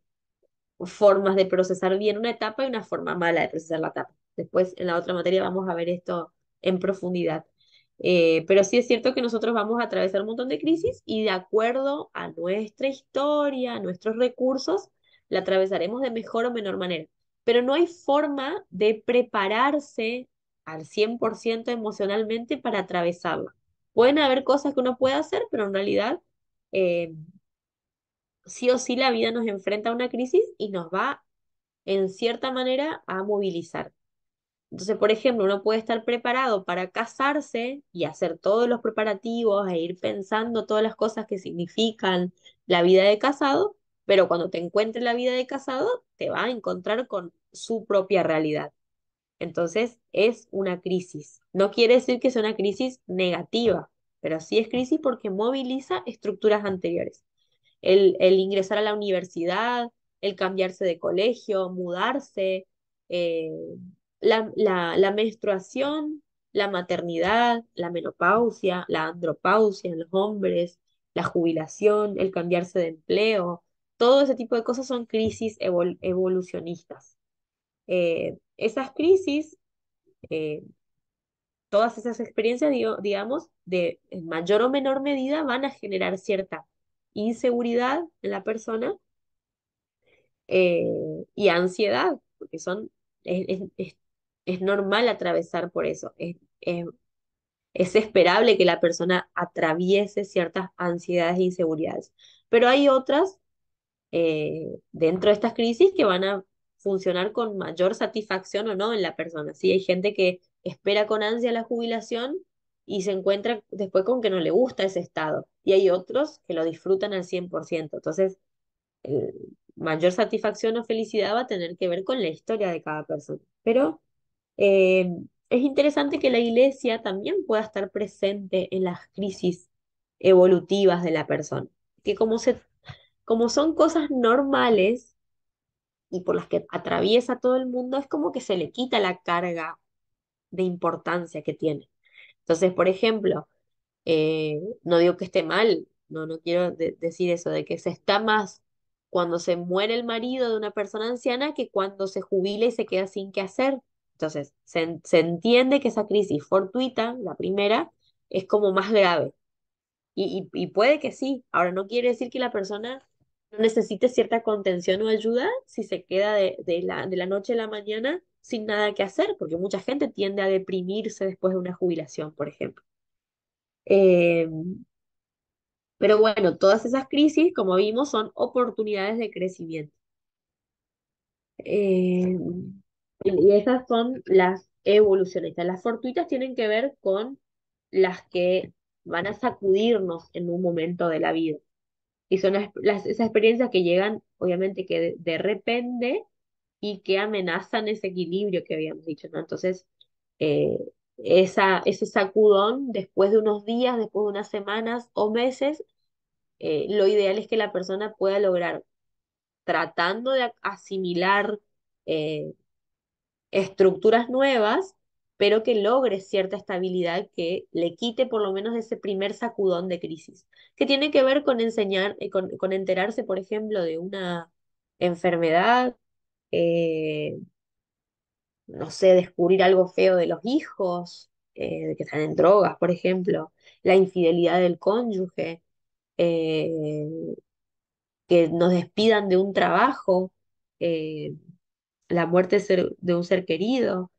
formas de procesar bien una etapa y una forma mala de procesar la etapa. Después en la otra materia vamos a ver esto en profundidad. Pero sí es cierto que nosotros vamos a atravesar un montón de crisis y de acuerdo a nuestra historia, a nuestros recursos, la atravesaremos de mejor o menor manera. Pero no hay forma de prepararse al 100% emocionalmente para atravesarla. Pueden haber cosas que uno pueda hacer, pero en realidad eh, sí o sí la vida nos enfrenta a una crisis y nos va en cierta manera a movilizar. Entonces, por ejemplo, uno puede estar preparado para casarse y hacer todos los preparativos e ir pensando todas las cosas que significan la vida de casado, pero cuando te encuentres la vida de casado, te va a encontrar con su propia realidad. Entonces, es una crisis. No quiere decir que sea una crisis negativa, pero sí es crisis porque moviliza estructuras anteriores. El ingresar a la universidad, el cambiarse de colegio, mudarse, eh, la menstruación, la maternidad, la menopausia, la andropausia en los hombres, la jubilación, el cambiarse de empleo, todo ese tipo de cosas son crisis evolucionistas. Esas crisis, eh, todas esas experiencias, digamos, de en mayor o menor medida van a generar cierta inseguridad en la persona eh, y ansiedad, porque es normal atravesar por eso. Es esperable que la persona atraviese ciertas ansiedades e inseguridades. Pero hay otras dentro de estas crisis que van a funcionar con mayor satisfacción o no en la persona. Sí, hay gente que espera con ansia la jubilación y se encuentra después con que no le gusta ese estado. Y hay otros que lo disfrutan al 100%. Entonces, eh, mayor satisfacción o felicidad va a tener que ver con la historia de cada persona. Pero eh, es interesante que la iglesia también pueda estar presente en las crisis evolutivas de la persona. Que como son cosas normales y por las que atraviesa todo el mundo, es como que se le quita la carga de importancia que tiene. Entonces, por ejemplo, no digo que esté mal, no quiero decir eso, de que se está más cuando se muere el marido de una persona anciana que cuando se jubila y se queda sin qué hacer. Entonces, se entiende que esa crisis fortuita, la primera, es como más grave. Y puede que sí. Ahora, no quiere decir que la persona no necesite cierta contención o ayuda si se queda de la noche a la mañana. sin nada que hacer, porque mucha gente tiende a deprimirse después de una jubilación, por ejemplo. Eh, pero bueno, todas esas crisis, como vimos, son oportunidades de crecimiento. Eh, y esas son las evolucionistas. Las fortuitas tienen que ver con las que van a sacudirnos en un momento de la vida. Y son esas experiencias que llegan, obviamente, que de repente y que amenazan ese equilibrio que habíamos dicho, ¿no? Entonces, eh, ese sacudón, después de unos días, después de unas semanas o meses, lo ideal es que la persona pueda lograr, tratando de asimilar eh, estructuras nuevas, pero que logre cierta estabilidad que le quite por lo menos ese primer sacudón de crisis, que tiene que ver con enseñar, con enterarse, por ejemplo, de una enfermedad, no sé, descubrir algo feo de los hijos, de que están en drogas, por ejemplo, la infidelidad del cónyuge, eh, que nos despidan de un trabajo, eh, la muerte de un ser querido.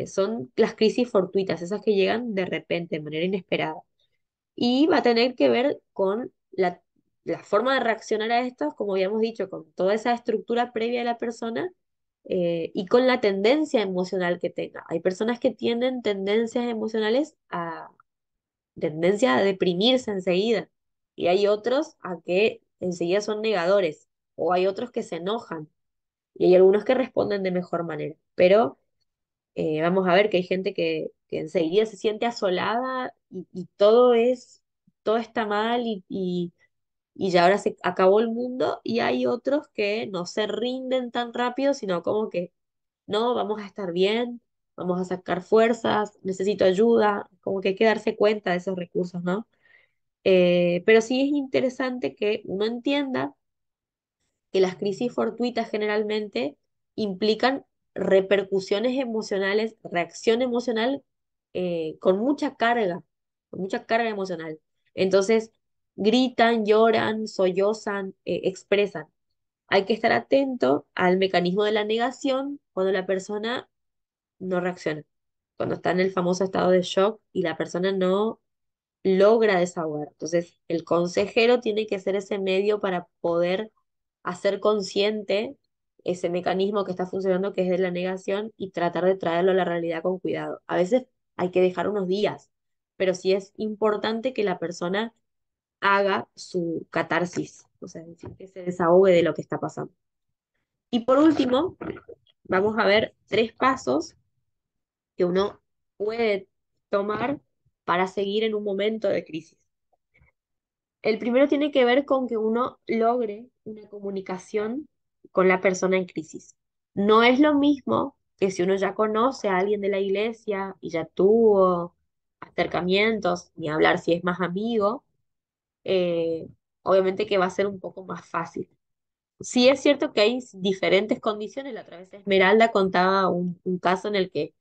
Son las crisis fortuitas, esas que llegan de repente, de manera inesperada. Y va a tener que ver con la forma de reaccionar a estos, como habíamos dicho, con toda esa estructura previa de la persona y con la tendencia emocional que tenga. Hay personas que tienen tendencias emocionales tendencia a deprimirse enseguida y hay otros a que enseguida son negadores o hay otros que se enojan y hay algunos que responden de mejor manera. Pero vamos a ver que hay gente que enseguida se siente asolada y todo está mal y ya ahora se acabó el mundo y hay otros que no se rinden tan rápido, sino como que no, vamos a estar bien, vamos a sacar fuerzas, necesito ayuda, como que hay que darse cuenta de esos recursos, ¿no? Pero sí es interesante que uno entienda que las crisis fortuitas generalmente implican repercusiones emocionales, reacción emocional con mucha carga emocional. Entonces, gritan, lloran, sollozan, expresan. Hay que estar atento al mecanismo de la negación cuando la persona no reacciona, cuando está en el famoso estado de shock y la persona no logra desahogar. Entonces, el consejero tiene que ser ese medio para poder hacer consciente ese mecanismo que está funcionando, que es de la negación, y tratar de traerlo a la realidad con cuidado. A veces hay que dejar unos días, pero sí es importante que la persona haga su catarsis, o sea, es decir, que se desahogue de lo que está pasando. Y por último, vamos a ver tres pasos que uno puede tomar para seguir en un momento de crisis. El primero tiene que ver con que uno logre una comunicación con la persona en crisis. No es lo mismo que si uno ya conoce a alguien de la iglesia y ya tuvo acercamientos, ni hablar si es más amigo, eh, obviamente que va a ser un poco más fácil. Sí es cierto que hay diferentes condiciones. La otra vez Esmeralda contaba un caso en el que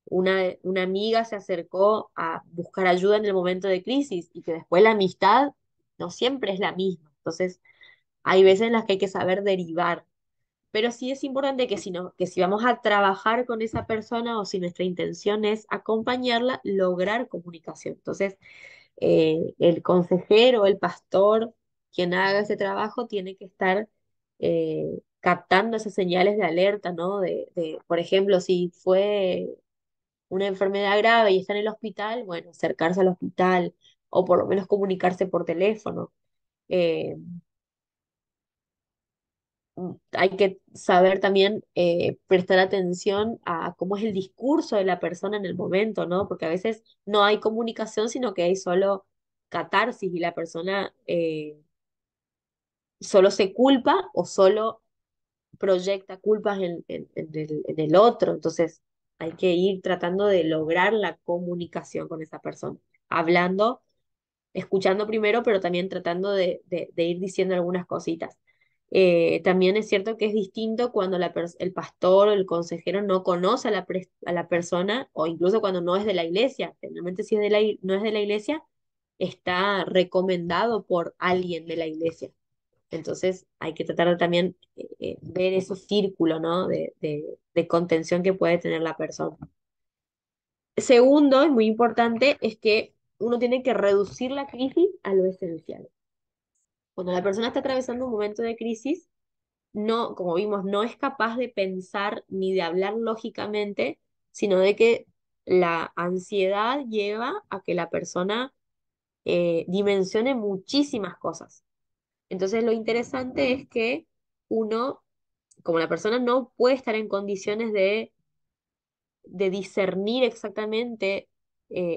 una amiga se acercó a buscar ayuda en el momento de crisis y que después la amistad no siempre es la misma. Entonces, hay veces en las que hay que saber derivar. Pero sí es importante que si, no, que si vamos a trabajar con esa persona o si nuestra intención es acompañarla, lograr comunicación. Entonces, el consejero, el pastor, quien haga ese trabajo, tiene que estar captando esas señales de alerta, ¿no? Por ejemplo, si fue una enfermedad grave y está en el hospital, bueno, acercarse al hospital o por lo menos comunicarse por teléfono. Eh, Hay que saber también prestar atención a cómo es el discurso de la persona en el momento, ¿no? Porque a veces no hay comunicación, sino que hay solo catarsis y la persona solo se culpa o solo proyecta culpas en el otro. Entonces, hay que ir tratando de lograr la comunicación con esa persona, hablando, escuchando primero, pero también tratando de ir diciendo algunas cositas. También es cierto que es distinto cuando el pastor o el consejero no conoce a a la persona o incluso cuando no es de la iglesia. Generalmente si es no es de la iglesia, está recomendado por alguien de la iglesia. Entonces hay que tratar de también ver esos círculos, ¿no? De contención que puede tener la persona. Segundo, es muy importante, es que uno tiene que reducir la crisis a lo esencial. Cuando la persona está atravesando un momento de crisis, no, como vimos, no es capaz de pensar ni de hablar lógicamente, sino de que la ansiedad lleva a que la persona dimensione muchísimas cosas. Entonces, lo interesante es que uno, como la persona no puede estar en condiciones de discernir exactamente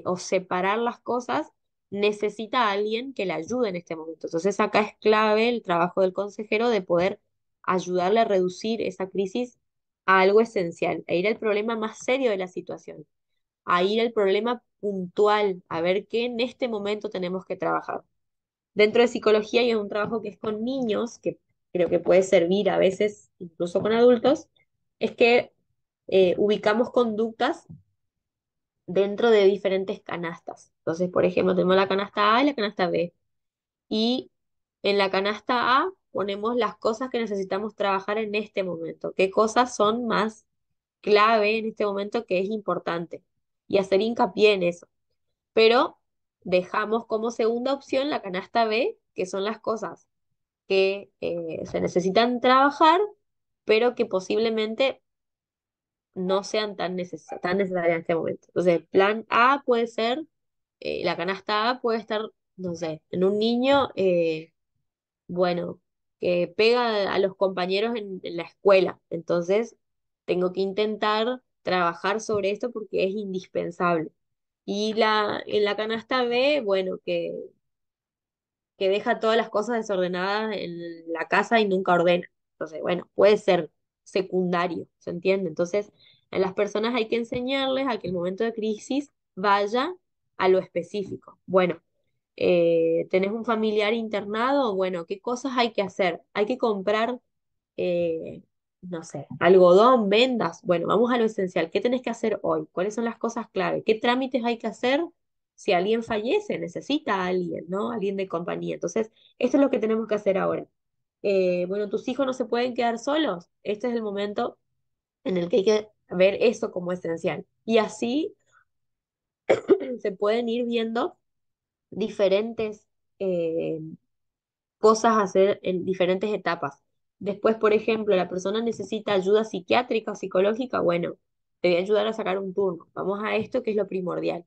o separar las cosas, necesita a alguien que le ayude en este momento. Entonces acá es clave el trabajo del consejero de poder ayudarle a reducir esa crisis a algo esencial, a ir al problema más serio de la situación, a ir al problema puntual, a ver qué en este momento tenemos que trabajar. Dentro de psicología hay un trabajo que es con niños, que creo que puede servir a veces incluso con adultos, es que ubicamos conductas dentro de diferentes canastas. Entonces, por ejemplo, tenemos la canasta A y la canasta B. Y en la canasta A ponemos las cosas que necesitamos trabajar en este momento. ¿Qué cosas son más clave en este momento que es importante? Y hacer hincapié en eso. Pero dejamos como segunda opción la canasta B, que son las cosas que se necesitan trabajar, pero que posiblemente no sean tan necesarias en este momento. Entonces, plan A puede ser, la canasta A puede estar, no sé, en un niño, bueno, que pega a los compañeros en la escuela. Entonces, tengo que intentar trabajar sobre esto porque es indispensable. Y en la canasta B, bueno, que deja todas las cosas desordenadas en la casa y nunca ordena. Entonces, bueno, puede ser secundario, ¿se entiende? Entonces, a las personas hay que enseñarles a que el momento de crisis vaya a lo específico. Bueno, ¿tenés un familiar internado? Bueno, ¿qué cosas hay que hacer? Hay que comprar eh, no sé, algodón, vendas. Bueno, vamos a lo esencial. ¿Qué tenés que hacer hoy? ¿Cuáles son las cosas clave? ¿Qué trámites hay que hacer? Si alguien fallece, necesita a alguien, ¿no? Alguien de compañía. Entonces, esto es lo que tenemos que hacer ahora. Bueno, tus hijos no se pueden quedar solos. Este es el momento en el que hay que ver eso como esencial. Y así se pueden ir viendo diferentes eh, cosas a hacer en diferentes etapas. Después, por ejemplo, la persona necesita ayuda psiquiátrica o psicológica, bueno, te voy a ayudar a sacar un turno. Vamos a esto que es lo primordial.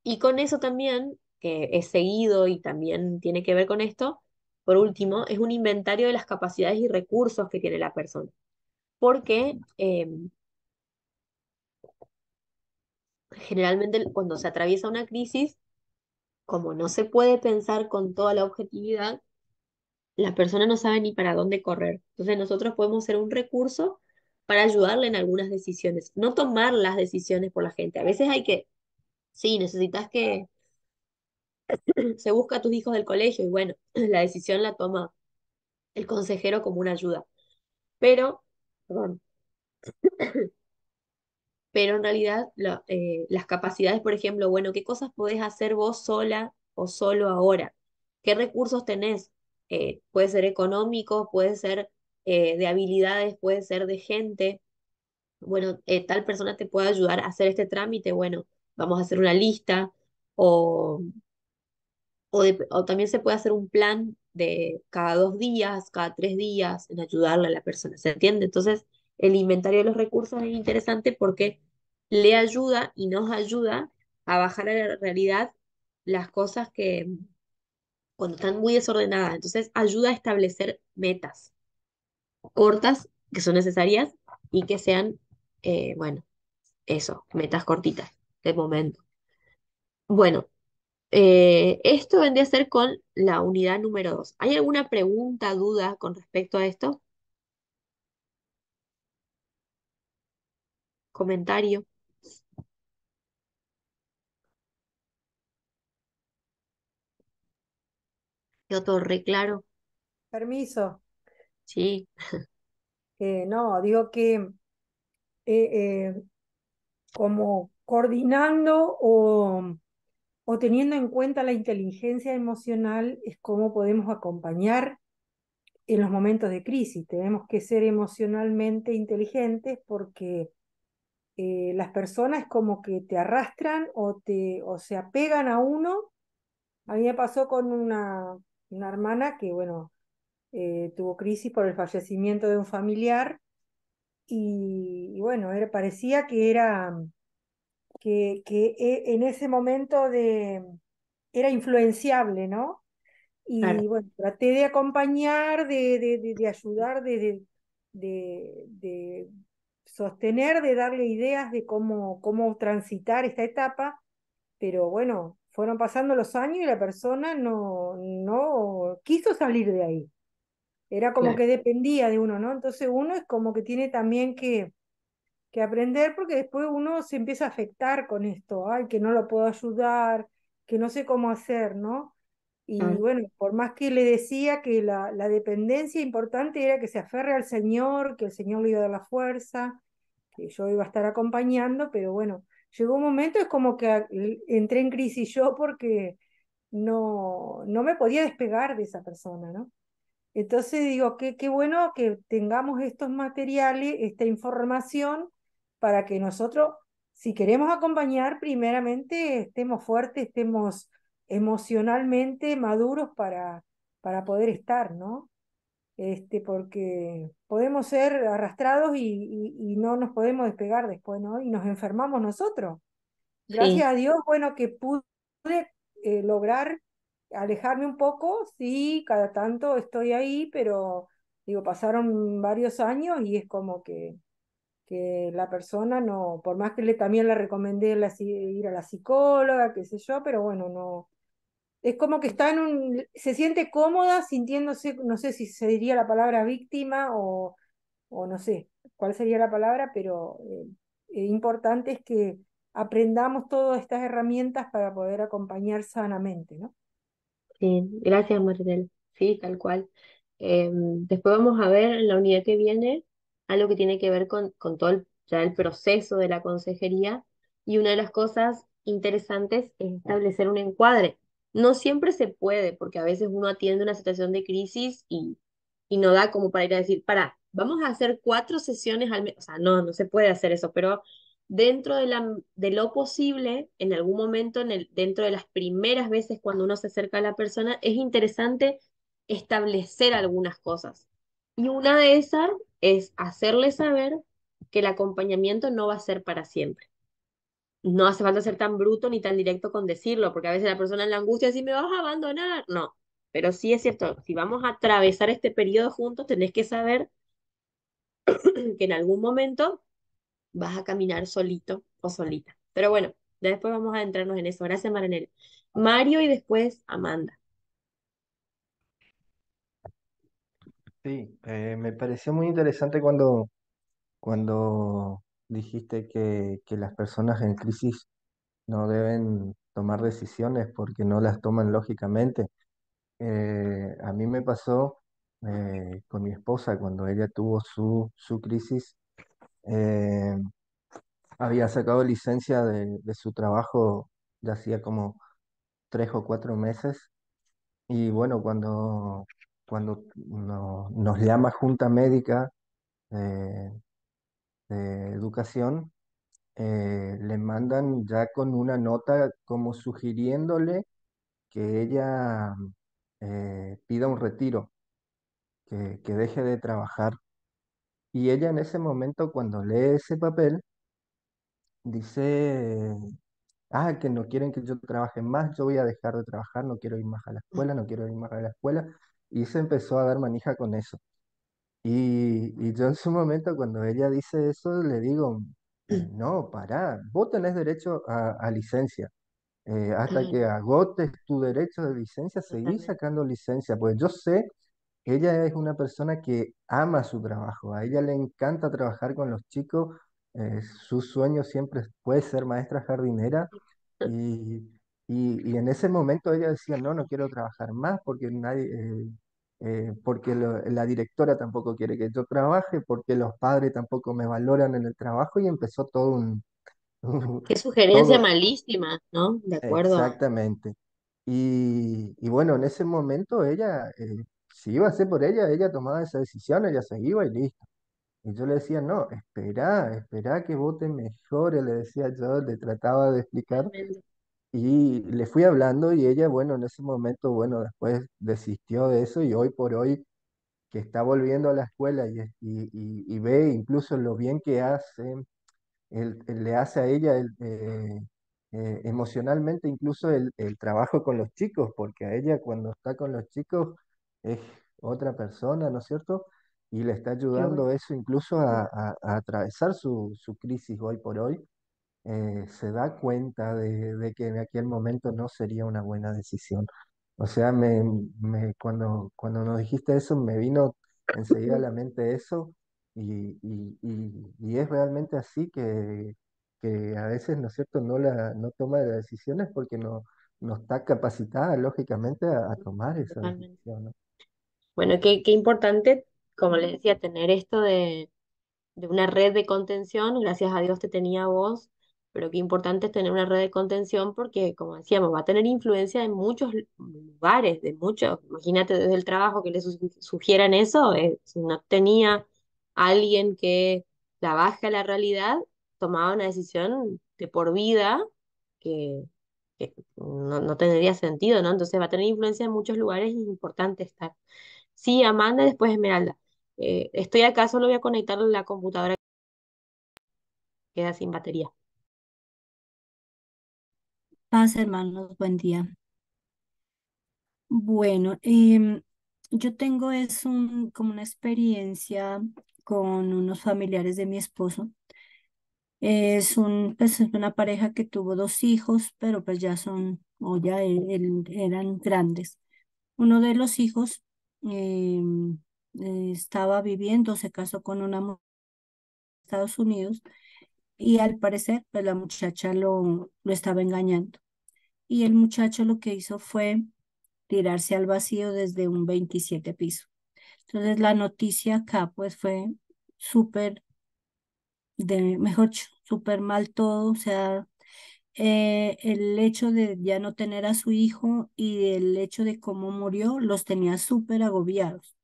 Y con eso también, que es seguido y también tiene que ver con esto, por último, es un inventario de las capacidades y recursos que tiene la persona. Porque generalmente cuando se atraviesa una crisis, como no se puede pensar con toda la objetividad, la persona no sabe ni para dónde correr. Entonces nosotros podemos ser un recurso para ayudarle en algunas decisiones, no tomar las decisiones por la gente. A veces hay que, sí, necesitas que se busca a tus hijos del colegio y bueno, la decisión la toma el consejero como una ayuda. Pero, perdón, pero en realidad las capacidades, por ejemplo, bueno, ¿qué cosas podés hacer vos sola o solo ahora? ¿Qué recursos tenés? Puede ser económico, puede ser de habilidades, puede ser de gente. Bueno, tal persona te puede ayudar a hacer este trámite, bueno, vamos a hacer una lista o, o también se puede hacer un plan de cada 2 días, cada 3 días en ayudarle a la persona, ¿se entiende? Entonces, el inventario de los recursos es interesante porque le ayuda y nos ayuda a bajar a la realidad las cosas que cuando están muy desordenadas, entonces ayuda a establecer metas cortas que son necesarias y que sean, bueno, eso, metas cortitas de momento. Bueno, esto vendría a ser con la unidad número 2. ¿Hay alguna pregunta, duda con respecto a esto? ¿Comentario? ¿Quedó todo re claro? Permiso. Sí, No, digo que como coordinando o teniendo en cuenta la inteligencia emocional es cómo podemos acompañar en los momentos de crisis. Tenemos que ser emocionalmente inteligentes porque las personas como que te arrastran o se apegan a uno. A mí me pasó con una hermana que, bueno, tuvo crisis por el fallecimiento de un familiar y bueno, parecía que en ese momento era influenciable, ¿no? Claro, Y bueno, traté de acompañar, de ayudar, de sostener, de darle ideas de cómo transitar esta etapa, pero bueno, fueron pasando los años y la persona no quiso salir de ahí. Era como claro, que dependía de uno, ¿no? Entonces uno es como que tiene también que aprender porque después uno se empieza a afectar con esto, ay, que no lo puedo ayudar, que no sé cómo hacer, ¿no? Y claro. bueno, por más que le decía que la dependencia importante era que se aferre al Señor, que el Señor le iba a dar la fuerza, que yo iba a estar acompañando, pero bueno, llegó un momento, es como que entré en crisis yo porque no me podía despegar de esa persona, ¿no? Entonces digo, qué bueno que tengamos estos materiales, esta información, para que nosotros, si queremos acompañar, primeramente estemos fuertes, estemos emocionalmente maduros para poder estar, ¿no? Porque podemos ser arrastrados y no nos podemos despegar después, ¿no? Y nos enfermamos nosotros. Gracias Sí, a Dios, bueno, que pude lograr alejarme un poco, sí, cada tanto estoy ahí, pero digo, pasaron varios años y es como que la persona no, por más que también le recomendé ir a la psicóloga, qué sé yo, pero bueno, no, es como que está se siente cómoda sintiéndose, no sé si se diría la palabra víctima o no sé cuál sería la palabra, pero importante es que aprendamos todas estas herramientas para poder acompañar sanamente, ¿no? sí, gracias, Maribel. Sí, tal cual. Después vamos a ver en la unidad que viene algo que tiene que ver con todo ya el proceso de la consejería. Y una de las cosas interesantes es establecer un encuadre. No siempre se puede, porque a veces uno atiende una situación de crisis y no da como para ir a decir, para, vamos a hacer 4 sesiones al mes. O sea, no se puede hacer eso, pero dentro de lo posible, en algún momento, dentro de las primeras veces cuando uno se acerca a la persona, es interesante establecer algunas cosas. Y una de esas es hacerle saber que el acompañamiento no va a ser para siempre. No hace falta ser tan bruto ni tan directo con decirlo, porque a veces la persona en la angustia dice, ¿me vas a abandonar? No, pero sí es cierto, si vamos a atravesar este periodo juntos, tenés que saber que en algún momento vas a caminar solito o solita. Pero bueno, ya después vamos a adentrarnos en eso. Gracias, Maranel. Mario y después Amanda. Sí, me pareció muy interesante cuando dijiste que las personas en crisis no deben tomar decisiones porque no las toman lógicamente. A mí me pasó con mi esposa cuando ella tuvo su crisis. eh, Había sacado licencia de su trabajo ya hacía como 3 o 4 meses. Y bueno, cuando nos llama Junta Médica eh, de Educación, le mandan ya con una nota como sugiriéndole que ella pida un retiro, que deje de trabajar. Y ella en ese momento, cuando lee ese papel, dice, ah, que no quieren que yo trabaje más, yo voy a dejar de trabajar, no quiero ir más a la escuela, no quiero ir más a la escuela. Y se empezó a dar manija con eso. Y yo en su momento, cuando ella dice eso, le digo, no, pará, vos tenés derecho a licencia. Hasta Claro, que agotes tu derecho de licencia, seguí totalmente. sacando licencia, pues yo sé que ella es una persona que ama su trabajo, a ella le encanta trabajar con los chicos, su sueño siempre fue ser maestra jardinera y, y en ese momento ella decía, no, no quiero trabajar más porque porque la directora tampoco quiere que yo trabaje, porque los padres tampoco me valoran en el trabajo y empezó todo Qué sugerencia todo. malísima, ¿no? De acuerdo a... Exactamente. Y bueno, en ese momento ella si iba a ser por ella tomaba esa decisión, ella se iba y listo. Y yo le decía, no, espera, espera que vote mejor, le decía yo, le trataba de explicar. Totalmente. Y le fui hablando y ella, bueno, en ese momento, bueno, después desistió de eso y hoy por hoy que está volviendo a la escuela y ve incluso lo bien que hace, él le hace a ella emocionalmente incluso el trabajo con los chicos, porque a ella cuando está con los chicos es otra persona, ¿no es cierto? Y le está Qué bueno. ayudando eso incluso a atravesar su crisis hoy por hoy. Se da cuenta de que en aquel momento no sería una buena decisión. O sea, cuando nos dijiste eso, me vino enseguida a la mente eso y es realmente así que a veces, ¿no es cierto?, no toma las decisiones porque no está capacitada, lógicamente, a tomar esa Totalmente. decisión, ¿no? Bueno, qué importante, como les decía, tener esto de una red de contención, gracias a Dios te tenía a vos, pero qué importante es tener una red de contención porque, como decíamos, va a tener influencia en muchos lugares, de muchos, imagínate desde el trabajo que le sugieran eso, si no tenía alguien que la baje a la realidad, tomaba una decisión de por vida que, que no tendría sentido, ¿no? Entonces va a tener influencia en muchos lugares y es importante estar. Sí, Amanda, después Esmeralda. Estoy acá, solo voy a conectar la computadora que queda sin batería. Paz, hermanos, buen día. Bueno, yo tengo como una experiencia con unos familiares de mi esposo. Pues es una pareja que tuvo dos hijos, pero pues ya o ya eran grandes. Uno de los hijos estaba viviendo, se casó con una mujer de Estados Unidos y al parecer pues la muchacha lo estaba engañando. Y el muchacho lo que hizo fue tirarse al vacío desde un 27 piso. Entonces la noticia acá pues fue súper, mejor dicho, súper mal todo, o sea, el hecho de ya no tener a su hijo y el hecho de cómo murió los tenía súper agobiados.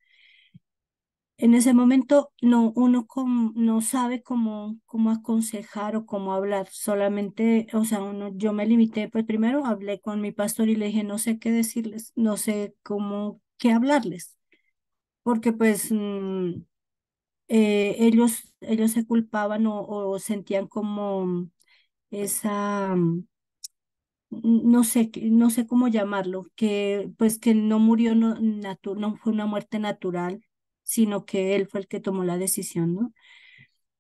En ese momento no sabe cómo aconsejar o cómo hablar, solamente, o sea, yo me limité, pues primero hablé con mi pastor y le dije, no sé qué decirles, no sé qué hablarles, porque pues ellos se culpaban o sentían como esa, no sé cómo llamarlo, que pues que no murió, no fue una muerte natural, sino que él fue el que tomó la decisión, ¿no?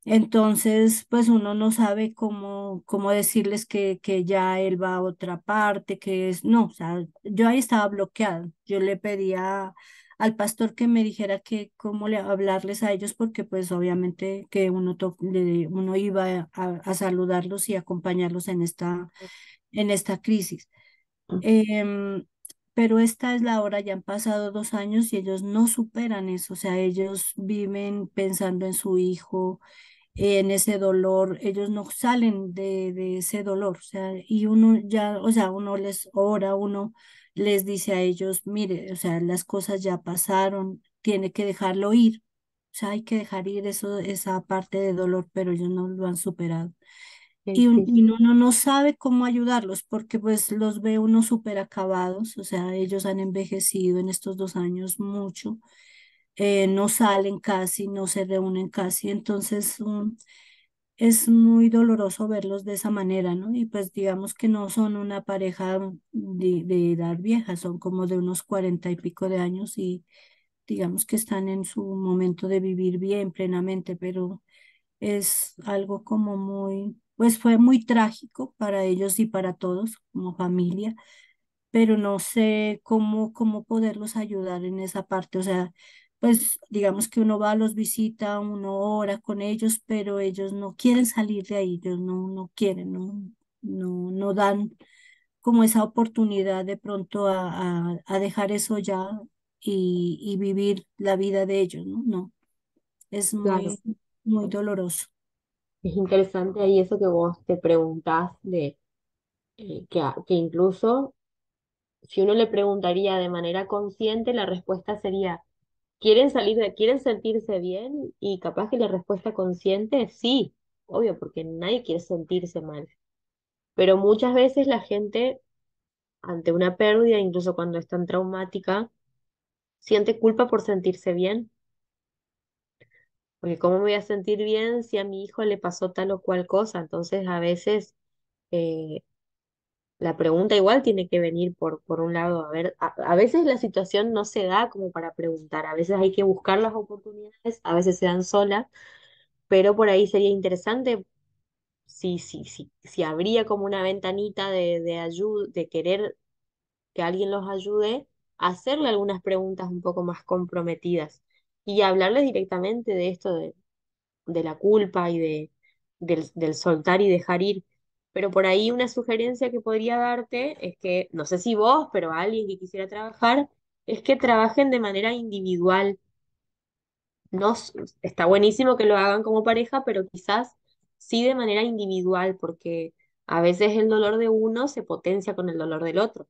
Entonces, pues uno no sabe cómo decirles que ya él va a otra parte, no, o sea, yo ahí estaba bloqueada. Yo le pedía al pastor que me dijera que cómo hablarles a ellos, porque pues obviamente que uno iba a saludarlos y acompañarlos en esta crisis. Em, pero esta es la hora, ya han pasado 2 años y ellos no superan eso, o sea, ellos viven pensando en su hijo, en ese dolor, ellos no salen de ese dolor, o sea, y uno ya, o sea, uno les ora, uno les dice a ellos, mire, o sea, las cosas ya pasaron, tiene que dejarlo ir, o sea, hay que dejar ir esa parte de dolor, pero ellos no lo han superado. Qué Y difícil. uno no sabe cómo ayudarlos porque pues los ve uno súper acabados, o sea, ellos han envejecido en estos 2 años mucho, no salen casi, no se reúnen casi, entonces es muy doloroso verlos de esa manera, ¿no? Y pues digamos que no son una pareja de edad vieja, son como de unos 40 y pico de años y digamos que están en su momento de vivir bien plenamente, pero es algo como pues fue muy trágico para ellos y para todos como familia, pero no sé cómo poderlos ayudar en esa parte. O sea, pues digamos que uno va, los visita, uno ora con ellos, pero ellos no quieren salir de ahí, ellos no quieren, no dan como esa oportunidad de pronto a dejar eso ya y vivir la vida de ellos, ¿no? No, es Claro, muy doloroso. es interesante ahí eso que vos te preguntás de que incluso si uno le preguntaría de manera consciente, la respuesta sería, quieren sentirse bien? Y capaz que la respuesta consciente es sí, obvio, porque nadie quiere sentirse mal. Pero muchas veces la gente, ante una pérdida, incluso cuando es tan traumática, siente culpa por sentirse bien. Porque ¿cómo me voy a sentir bien si a mi hijo le pasó tal o cual cosa? Entonces a veces eh, la pregunta igual tiene que venir por un lado. A ver, a veces la situación no se da como para preguntar, a veces hay que buscar las oportunidades, a veces se dan solas, pero por ahí sería interesante si habría como una ventanita de ayuda, de querer que alguien los ayude, a hacerle algunas preguntas un poco más comprometidas y hablarles directamente de esto de la culpa y del soltar y dejar ir. Pero por ahí una sugerencia que podría darte es que, no sé si vos, pero alguien que quisiera trabajar, es que trabajen de manera individual. No, está buenísimo que lo hagan como pareja, pero quizás sí de manera individual, porque a veces el dolor de uno se potencia con el dolor del otro.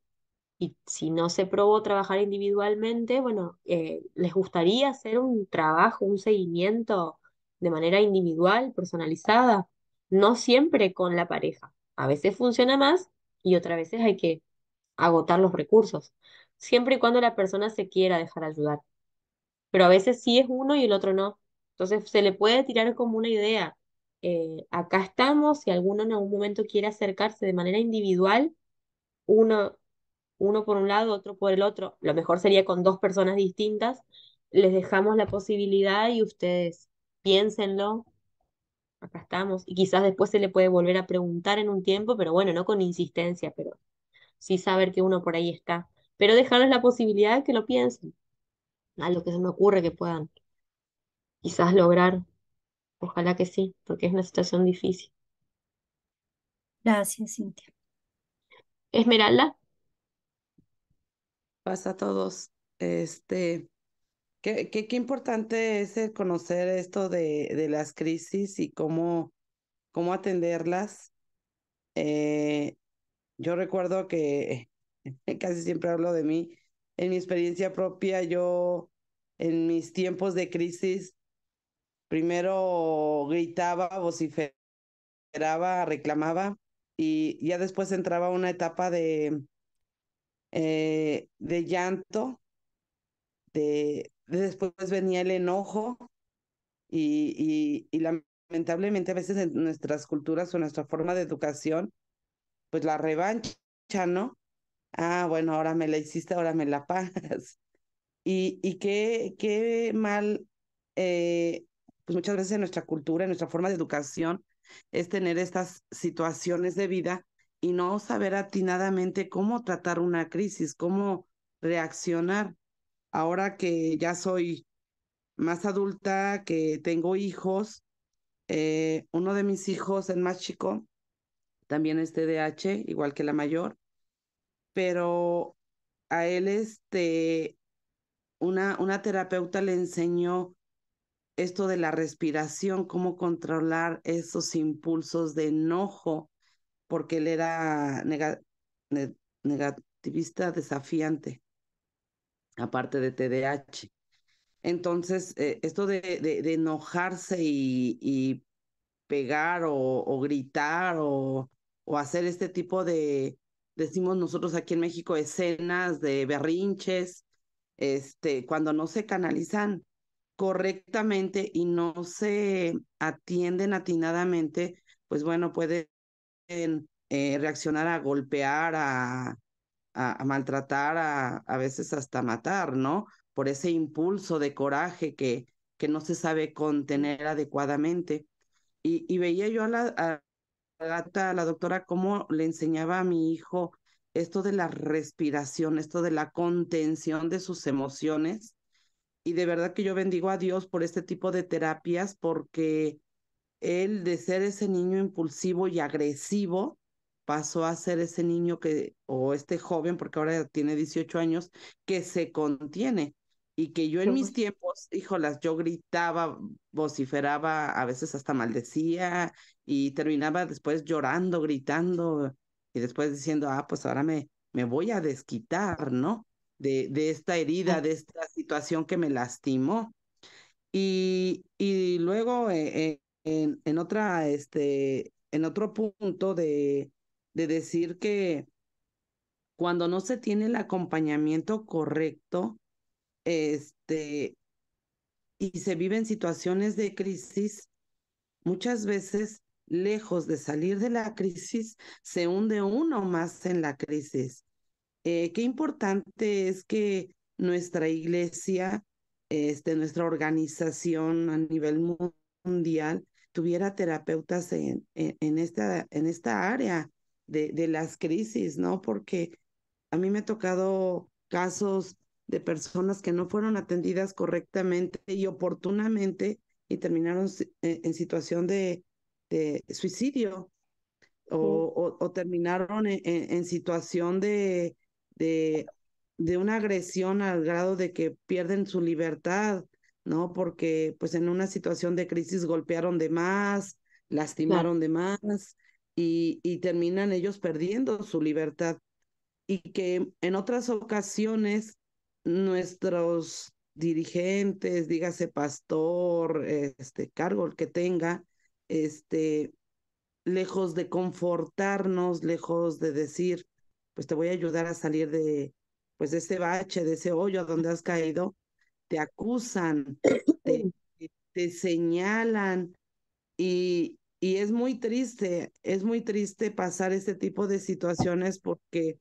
Y si no se probó trabajar individualmente, bueno, ¿les gustaría hacer un trabajo, un seguimiento de manera individual, personalizada? No siempre con la pareja. A veces funciona más y otras veces hay que agotar los recursos, siempre y cuando la persona se quiera dejar ayudar. Pero a veces sí es uno y el otro no. Entonces se le puede tirar como una idea. Acá estamos, si alguno en algún momento quiere acercarse de manera individual, uno uno por un lado, otro por el otro. Lo mejor sería con dos personas distintas. Les dejamos la posibilidad y ustedes piénsenlo. Acá estamos. Y quizás después se le puede volver a preguntar en un tiempo, pero bueno, no con insistencia, pero sí saber que uno por ahí está. Pero dejarles la posibilidad de que lo piensen. A lo que se me ocurre que puedan quizás lograr. Ojalá que sí, porque es una situación difícil. Gracias, Cintia. Esmeralda, Pasa a todos. Qué importante es el conocer esto de las crisis y cómo atenderlas. Eh, yo recuerdo que casi siempre hablo de mí. En mi experiencia propia, yo en mis tiempos de crisis, primero gritaba, vociferaba, reclamaba y ya después entraba una etapa de llanto, después venía el enojo y lamentablemente a veces en nuestras culturas o nuestra forma de educación, pues la revancha, ¿no? Ah, bueno, ahora me la hiciste, ahora me la pagas. Y qué mal, eh, pues muchas veces en nuestra cultura, en nuestra forma de educación, es tener estas situaciones de vida y no saber atinadamente cómo tratar una crisis, cómo reaccionar. Ahora que ya soy más adulta, que tengo hijos, uno de mis hijos, el más chico, también es TDAH, igual que la mayor, pero a él una terapeuta le enseñó esto de la respiración, cómo controlar esos impulsos de enojo, porque él era ne- negativista desafiante, aparte de TDAH. Entonces, esto de enojarse y pegar o gritar o hacer este tipo decimos nosotros aquí en México, escenas de berrinches, cuando no se canalizan correctamente y no se atienden atinadamente, pues bueno, pueden reaccionar a golpear, a maltratar, a veces hasta matar, ¿no? Por ese impulso de coraje que no se sabe contener adecuadamente. Y veía yo a la doctora, cómo le enseñaba a mi hijo esto de la respiración, esto de la contención de sus emociones. Y de verdad que yo bendigo a Dios por este tipo de terapias, porque él de ser ese niño impulsivo y agresivo, pasó a ser ese niño o este joven, porque ahora tiene 18 años, que se contiene. Y que yo qué en mis bueno. tiempos, híjolas, yo gritaba, vociferaba, a veces hasta maldecía y terminaba después llorando, gritando y después diciendo, ah, pues ahora me voy a desquitar, ¿no? De esta herida, Claro, de esta situación que me lastimó. Y luego en otra, en otro punto de decir que cuando no se tiene el acompañamiento correcto, este, y se viven situaciones de crisis, muchas veces, lejos de salir de la crisis, se hunde uno más en la crisis. Qué importante es que nuestra iglesia, nuestra organización a nivel mundial, tuviera terapeutas en esta área de las crisis, ¿no? Porque a mí me ha tocado casos de personas que no fueron atendidas correctamente y oportunamente y terminaron en situación de suicidio sí, o terminaron en situación de, de una agresión al grado de que pierden su libertad, ¿no? Porque pues en una situación de crisis golpearon de más, claro, lastimaron de más y terminan ellos perdiendo su libertad y que en otras ocasiones nuestros dirigentes, dígase pastor, cargo el que tenga, este, lejos de confortarnos, lejos de decir, pues te voy a ayudar a salir pues de ese bache, de ese hoyo a donde has caído, te acusan, te, te señalan y es muy triste pasar este tipo de situaciones porque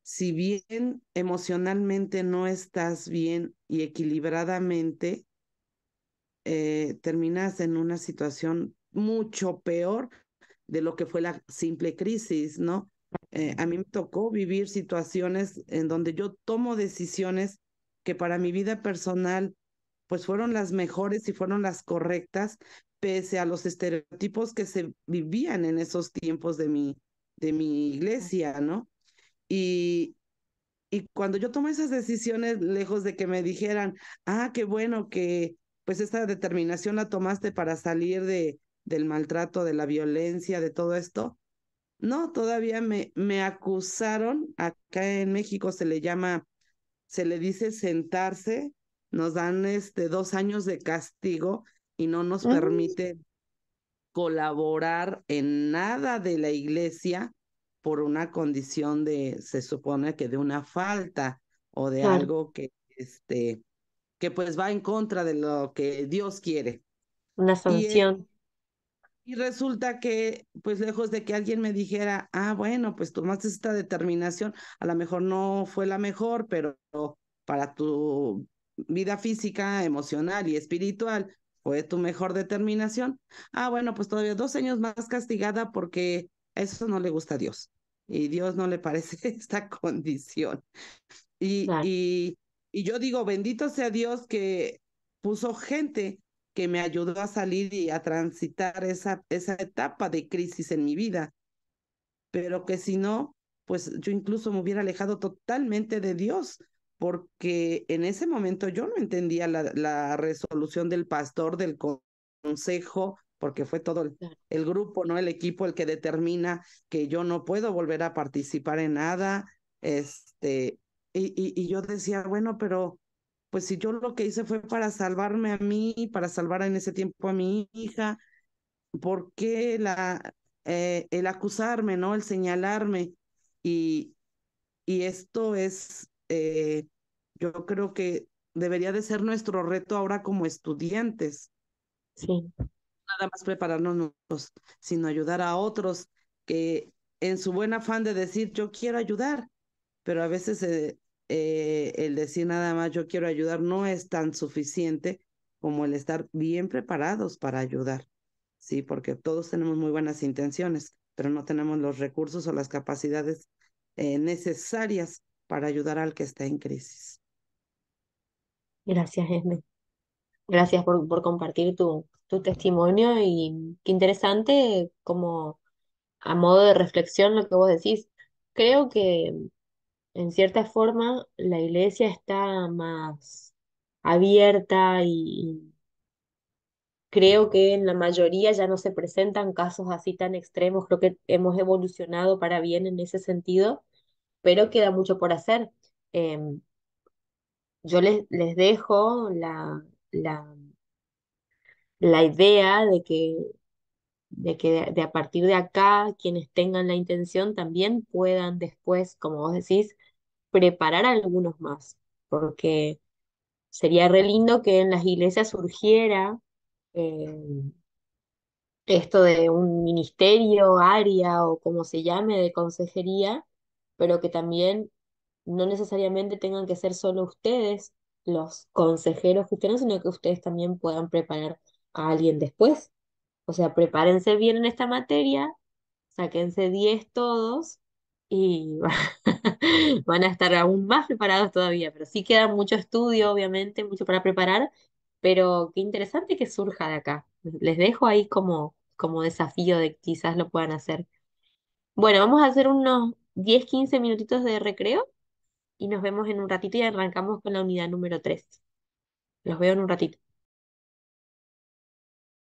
si bien emocionalmente no estás bien y equilibradamente, terminas en una situación mucho peor de lo que fue la simple crisis, ¿no? A mí me tocó vivir situaciones en donde yo tomo decisiones que para mi vida personal pues fueron las mejores y fueron las correctas, pese a los estereotipos que se vivían en esos tiempos de mi iglesia, ¿no? Y, y cuando yo tomé esas decisiones, lejos de que me dijeran, ah, qué bueno que pues esta determinación la tomaste para salir del maltrato, de la violencia, de todo esto, no, todavía me acusaron, acá en México se le dice sentarse, nos dan 2 años de castigo y no nos mm, permite colaborar en nada de la iglesia por una condición se supone que de una falta o de claro, algo que pues va en contra de lo que Dios quiere. una Y, sanción, y resulta que, pues lejos de que alguien me dijera, ah, bueno, pues tomaste esta determinación, a lo mejor no fue la mejor, pero para tu vida física, emocional y espiritual fue tu mejor determinación. Ah, bueno, pues todavía 2 años más castigada porque eso no le gusta a Dios. Y Dios no le parece esta condición. Y, claro, y, y yo digo, bendito sea Dios que puso gente que me ayudó a salir y a transitar esa etapa de crisis en mi vida, pero que si no, pues yo incluso me hubiera alejado totalmente de Dios, porque en ese momento yo no entendía la resolución del pastor, del consejo, porque fue todo claro, el grupo, ¿no? El equipo el que determina que yo no puedo volver a participar en nada, y yo decía, bueno, pero pues si yo lo que hice fue para salvarme a mí, para salvar en ese tiempo a mi hija, ¿por qué el acusarme, ¿no? El señalarme? Y, y esto es, yo creo que debería de ser nuestro reto ahora como estudiantes, sí, nada más prepararnos nosotros, sino ayudar a otros que en su buen afán de decir, yo quiero ayudar, pero a veces el decir nada más, yo quiero ayudar, no es tan suficiente como el estar bien preparados para ayudar. Sí, porque todos tenemos muy buenas intenciones, pero no tenemos los recursos o las capacidades necesarias para ayudar al que está en crisis. gracias, Esme. Gracias por compartir tu testimonio y qué interesante como a modo de reflexión lo que vos decís. Creo que en cierta forma la iglesia está más abierta y creo que en la mayoría ya no se presentan casos así tan extremos. Creo que hemos evolucionado para bien en ese sentido, pero queda mucho por hacer. Em, yo les dejo la idea de que de a partir de acá, quienes tengan la intención también puedan después, como vos decís, preparar a algunos más, porque sería re lindo que en las iglesias surgiera eh, esto de un ministerio, área o como se llame, de consejería, pero que también no necesariamente tengan que ser solo ustedes los consejeros cristianos, sino que ustedes también puedan preparar a alguien después. O sea, prepárense bien en esta materia, sáquense 10 todos y van a estar aún más preparados todavía. Pero sí queda mucho estudio, obviamente, mucho para preparar, pero qué interesante que surja de acá. Les dejo ahí como desafío de que quizás lo puedan hacer. Bueno, vamos a hacer unos 10-15 minutitos de recreo y nos vemos en un ratito y arrancamos con la unidad número 3. Los veo en un ratito.